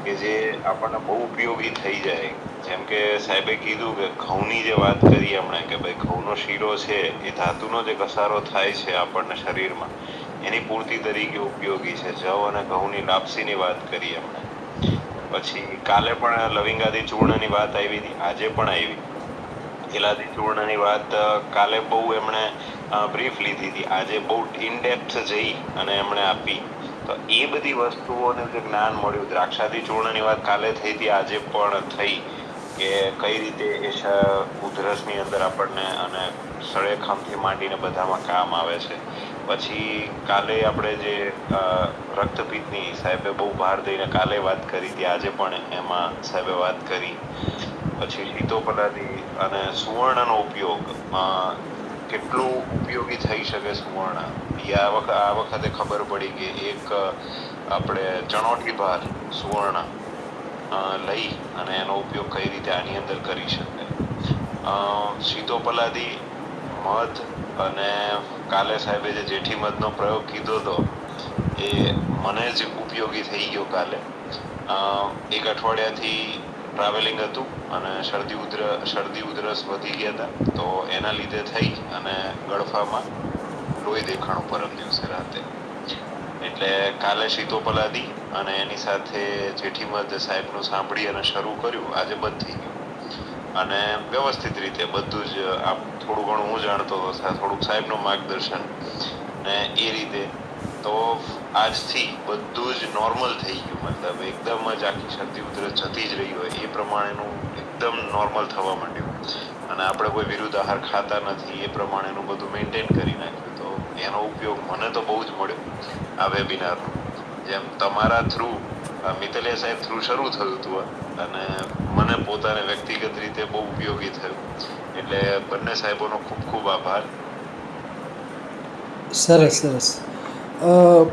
કે જે આપણને બહુ ઉપયોગી થઈ જાય. જેમ કે સાહેબે કીધું કે ઘઉંની જે વાત કરી એમણે કે ભાઈ ઘઉંનો શીરો છે એ ધાતુનો જે ઘસારો થાય છે આપણને શરીરમાં એની પૂર્તિ તરીકે ઉપયોગી છે. જવ અને ઘઉંની લાપસીની વાત કરી એમણે. પછી કાલે પણ લવિંગાદી ચૂર્ણની વાત આવી હતી, આજે પણ આવી. એલાદી ચૂર્ણની વાત કાલે બહુ એમણે બ્રીફ લીધી હતી, આજે બહુ ઇનડેપ્થ જઈ અને એમણે આપી. તો એ બધી વસ્તુઓને જે જ્ઞાન મળ્યું. દ્રાક્ષાદી ચૂર્ણની વાત કાલે થઈ હતી, આજે પણ થઈ કે કઈ રીતે એ ઉધરસની અંદર આપણને અને સળેખામથી માંડીને બધામાં કામ આવે છે. પછી કાલે આપણે જે રક્તપિત્તની સાહેબે બહુ ભાર દઈને કાલે વાત કરી હતી, આજે પણ એમાં સાહેબે વાત કરી. પછી લિતોપલાદી અને સુવર્ણનો ઉપયોગ કેટલું ઉપયોગી થઈ શકે સુવર્ણ. આ વખતે ખબર પડી કે એક આપણે ચણોઠી ભાર સુવર્ણ લઈ અને એનો ઉપયોગ કઈ રીતે આની અંદર કરી શકાય. સીતોપલાદી મધ અને કાલે સાહેબે જે જેઠી મધનો પ્રયોગ કીધો હતો એ મને જ ઉપયોગી થઈ ગયો. કાલે એક અઠવાડિયાથી ટ્રાવેલિંગ હતું અને શરદી ઉધરસ વધી ગયા હતા, તો એના લીધે થઈ અને ગળફામાં લોહી દેખાણું પરમ દિવસે રાતે. એટલે કાલે સીતોપલાદી અને એની સાથે જેઠીમધ સાહેબનું સાંભળી અને શરૂ કર્યું, આજે બંધ થઈ ગયું. અને વ્યવસ્થિત રીતે બધું જ થોડું ઘણું હું જાણતો હતો, થોડુંક સાહેબનું માર્ગદર્શન ને એ રીતે તો આજથી બધું જ નોર્મલ થઈ ગયું. મતલબ એકદમ જ આખી શરદી ઉધરસ જતી જ રહી હોય એ પ્રમાણેનું એકદમ નોર્મલ થવા માંડ્યું. અને આપણે કોઈ વિરુદ્ધ આહાર ખાતા નથી એ પ્રમાણેનું બધું મેન્ટેન કરી નાખ્યું. તો એનો ઉપયોગ મને તો બહુ જ મળ્યો આ વેબિનારનો. જેમ તમારા થ્રુ મિતલિયા સાહેબ થ્રુ શરૂ થયું હતું અને મને પોતાને વ્યક્તિગત રીતે બહુ ઉપયોગી થયું. એટલે બંને સાહેબોનો ખૂબ ખૂબ આભાર. સરસ સરસ.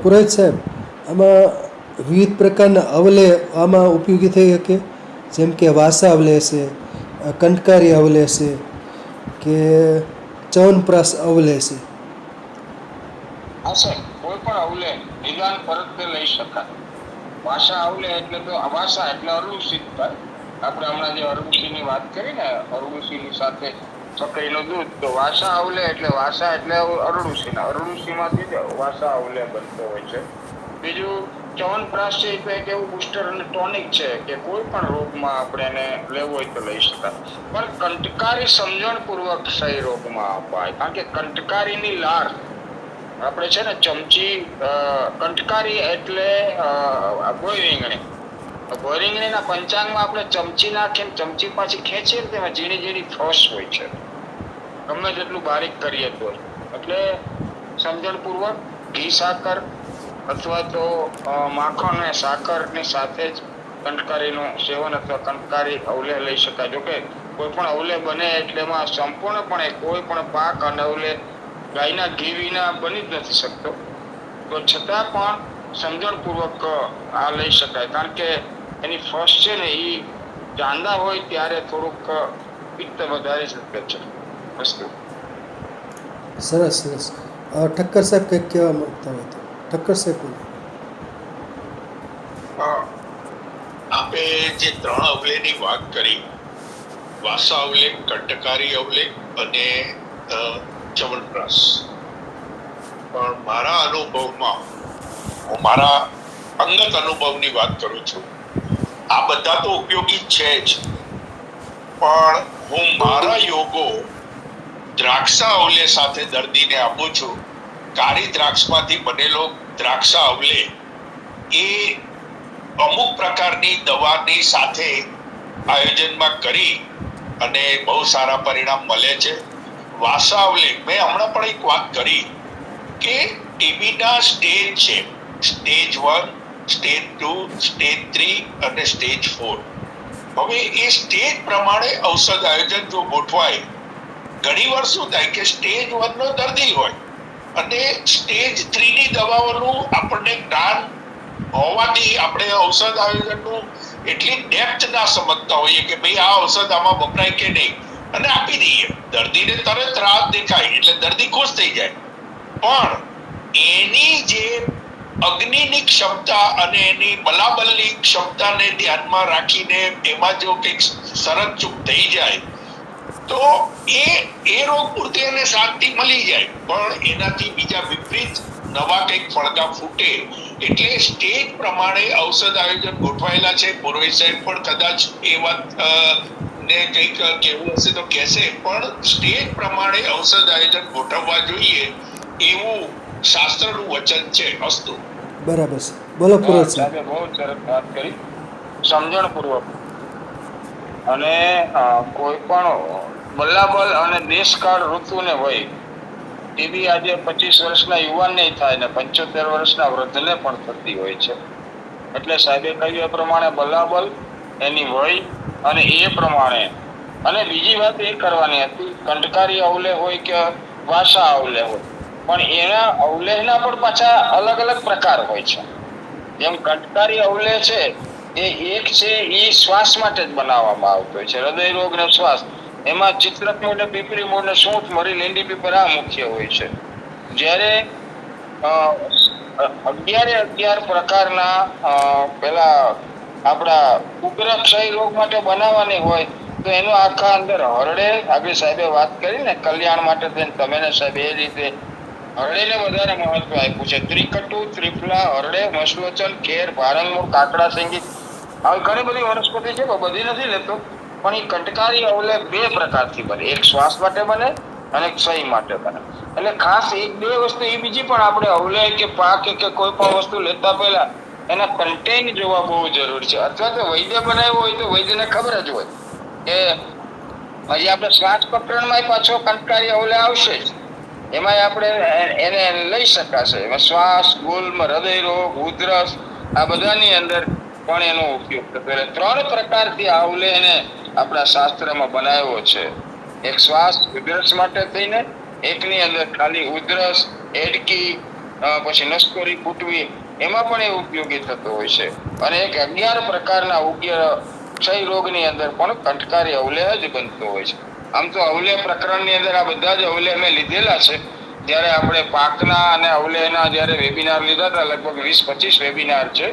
પુરોહિત સાહેબ, આમાં વિવિધ પ્રકારના અવલે આમાં ઉપયોગી થઈ શકે, જેમ કે વાસા અવલે છે, કંટકારી અવલે છે કે ચવનપ્રાશ અવલે છે. હા સાહેબ, કોઈ પણ અવલે નિદાન પરત્વે લઈ શકાય. વાસા અવલે એટલે તો વાસા એટલે અરડુસી થાય. આપણે હમણાં જે અરડુસીની વાત કરી ને, અરડુસીની સાથે સકઈનું દૂધ, તો વાસા અવલે એટલે અરડુસીના અરડુસીમાંથી જ વાસા અવલે બનતો હોય છે. બીજું ચ્યવનપ્રાશ છે એ એક એવું બુસ્ટર અને ટોનિક છે કે કોઈ પણ રોગમાં આપણે એને લેવું હોય તો લઈ શકાય. પણ કંટકારી સમજણપૂર્વક ક્ષય રોગમાં અપાય, કારણ કે કંટકારીની લાર આપણે છે ને ચમચી, કંટકારી એટલે ભોય રીંગણી. ભોય રીંગણીના પંચાંગમાં આપણે ચમચી નાખીને ચમચી પાછી ખેંચીએ ને તેમાં ઝીણી ઝીણી ફ્રોસ હોય છે, ગમે તેટલું બારીક કરીએ તો. એટલે સમજણપૂર્વક ઘી સાકર અથવા તો માખણ અને સાકરની સાથે જ કંટકારીનું સેવન અથવા કંટકારી અવલે લઈ શકાય. જોકે કોઈ પણ અવલે બને એટલે એમાં સંપૂર્ણપણે કોઈ પણ પાક અને અવલે ગાયના ઘી વિના બની જ નથી શકતો. તો છતાં પણ સમજણપૂર્વક આ લઈ શકાય, કારણ કે એની ફર્સ્ટ છે ને એ ચાંદા હોય ત્યારે થોડુંક પિત્ત વધારી શકે છે વસ્તુ. સરસ સરસ. ઠક્કર સાહેબ કંઈક કહેવા માંગતા હોય તો ઠક્કર સાહેબ. આપે જે 3 અવલેની વાત કરી, વાસા અવલે, કંટકારી અવલે અને ચવનપ્રાશ, પણ મારા અનુભવમાં, હું મારા અંગત અનુભવની વાત કરું છું, આ બધા તો ઉપયોગી છે જ, પણ હું મારા યોગો દ્રાક્ષા અવલે સાથે દર્દીને આપું છું. કાળી દ્રાક્ષમાંથી બનેલો દ્રાક્ષા અવલે એ અમુક પ્રકારની દવાની સાથે આયોજનમાં કરી અને બહુ સારા પરિણામ મળે છે. વાસા અવલે મેં હમણાં પણ એક વાત કરી કે ટીબીના સ્ટેજ છે, સ્ટેજ 1, સ્ટેજ 2, સ્ટેજ 3 અને સ્ટેજ 4. હવે એ સ્ટેજ પ્રમાણે ઔષધ આયોજન જો ગોઠવાય, ઘણી વાર શું થાય કે સ્ટેજ 1 નો દર્દી હોય અને સ્ટેજ 3 ની દવાઓનું આપણને જ્ઞાન હોવાથી આપણે ઔષધ આયોજનનું એટલી ડેપ્થ ના સમજતા હોઈએ કે ભાઈ આ ઔષધ આમાં વપરાય કે નહીં, અને આપી દઈએ. દર્દીને તરત રાહત દેખાય એટલે દર્દી ખુશ થઈ જાય, પણ એની જે અગ્નિની ક્ષમતા અને એની બલાબલની ક્ષમતાને ધ્યાનમાં રાખીને એમાં જો કંઈક શરતચૂક થઈ જાય તો એ રોગ પૂરતી એને શાંતિ મળી જાય, પણ એનાથી બીજા વિપરીત નવા કંઈક ફળગા ફૂટે. એટલે સ્ટેજ પ્રમાણે ઔષધ આયોજન ગોઠવાયેલા છે. પુરોહિત સાહેબ પણ કદાચ એ વાત ને કંઈક કહેવું હશે તો કહેશે, પણ સ્ટેજ પ્રમાણે ઔષધ આયોજન ગોઠવવા જોઈએ એવું શાસ્ત્રનું વચન છે. અસ્તુ. બરાબર છે. બોલો પુરોહિત સાહેબ. સાહેબે બહુ સરસ વાત કરી, સમજણપૂર્વક. અને કોઈ પણ બલાબલ અને દેશકાળ ઋતુને હોય, ટીબી આજે 25 વર્ષના યુવાનને થાય ને 75 વર્ષના વૃદ્ધને પણ થતી હોય છે. એટલે સાહેબે કહ્યું એ પ્રમાણે બલાબલ, એની વય અને એ પ્રમાણે. અને બીજી વાત એ કરવાની હતી, કંટકારી અવલેહ હોય કે વાસા અવલેહ હોય, પણ એના અવલેહના પણ પાછા અલગ અલગ પ્રકાર હોય છે. જેમ કંટકારી અવલેહ છે એ એક છે, એ શ્વાસ માટે જ બનાવવામાં આવતો હોય છે, હૃદય રોગ ને શ્વાસ. એમાં ચિત્રક મૂળ ને પીપળી મૂળ ને સૂંઠ મરી લીંડી પીપર આ મુખ્ય હોય છે. જ્યારે 11 પ્રકારના પેલા આપણા ઉગ્ર ક્ષય રોગ માટે બનાવવાની હોય તો એનો આખા અંદર હરડે, આગળ સાહેબે વાત કરી ને કલ્યાણ માટે થઈને, તમે ને સાહેબ એ રીતે હરડેને વધારે મહત્વ આપ્યું છે. ત્રિકટુ, ત્રિફલા, હરડે, મસલોચન, કેર, ભારંગમૂળ, કાકડા સિંગી, આવી ઘણી બધી વનસ્પતિ છે, બધી નથી લેતો, પણ એ કંટકારી અવલેહ 2 પ્રકારથી બને, એક શ્વાસ માટે બને અને એક ક્ષય માટે બને. એટલે ખાસ એક બે વસ્તુ એ બીજી પણ આપણે અવલેહ કે પાક કે કોઈ પણ વસ્તુ લેતા પહેલા એના કન્ટેન્ટ જોવા બહુ જરૂરી છે. અથવા તો વૈદ્ય બનાવ્યો હોય તો વૈદ્યને ખબર જ હોય કે હજી આપણે શ્વાસ પ્રકરણમાં પાછો કંટકારી અવલેહ આવશે જ, એમાં આપણે એને લઈ શકાશે. એમાં શ્વાસ, ગુલ્મ, હૃદય રોગ, ઉધરસ આ બધાની અંદર પણ એનો ઉપયોગ થતો. એટલે 3 પ્રકારથી આ અવલેહને આપણા શાસ્ત્રમાં બનાવ્યો છે. એક શ્વાસ ઉધરસ માટે થઈને, એકની અંદર ખાલી ઉધરસ, એડકી, પછી નસકોરી ફૂટવી એમાં પણ એ ઉપયોગી થતો હોય છે. અને એક 11 પ્રકારના ઉગ્ર ક્ષય રોગની અંદર પણ કંટકારી અવલેહ જ બનતો હોય છે. આમ તો અવલેહ પ્રકરણની અંદર આ બધા જ અવલેહ મેં લીધેલા છે. જ્યારે આપણે પાકના અને અવલેહના જ્યારે વેબિનાર લીધા હતા, લગભગ 20-25 વેબિનાર છે,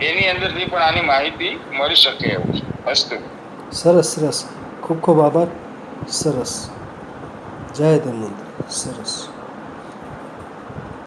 એની અંદરથી પણ આની માહિતી મળી શકે એવું છે. અસ્તુ. સરસ સરસ. ખૂબ ખૂબ આભાર. સરસ. જય ધન્વંતરી. સરસ.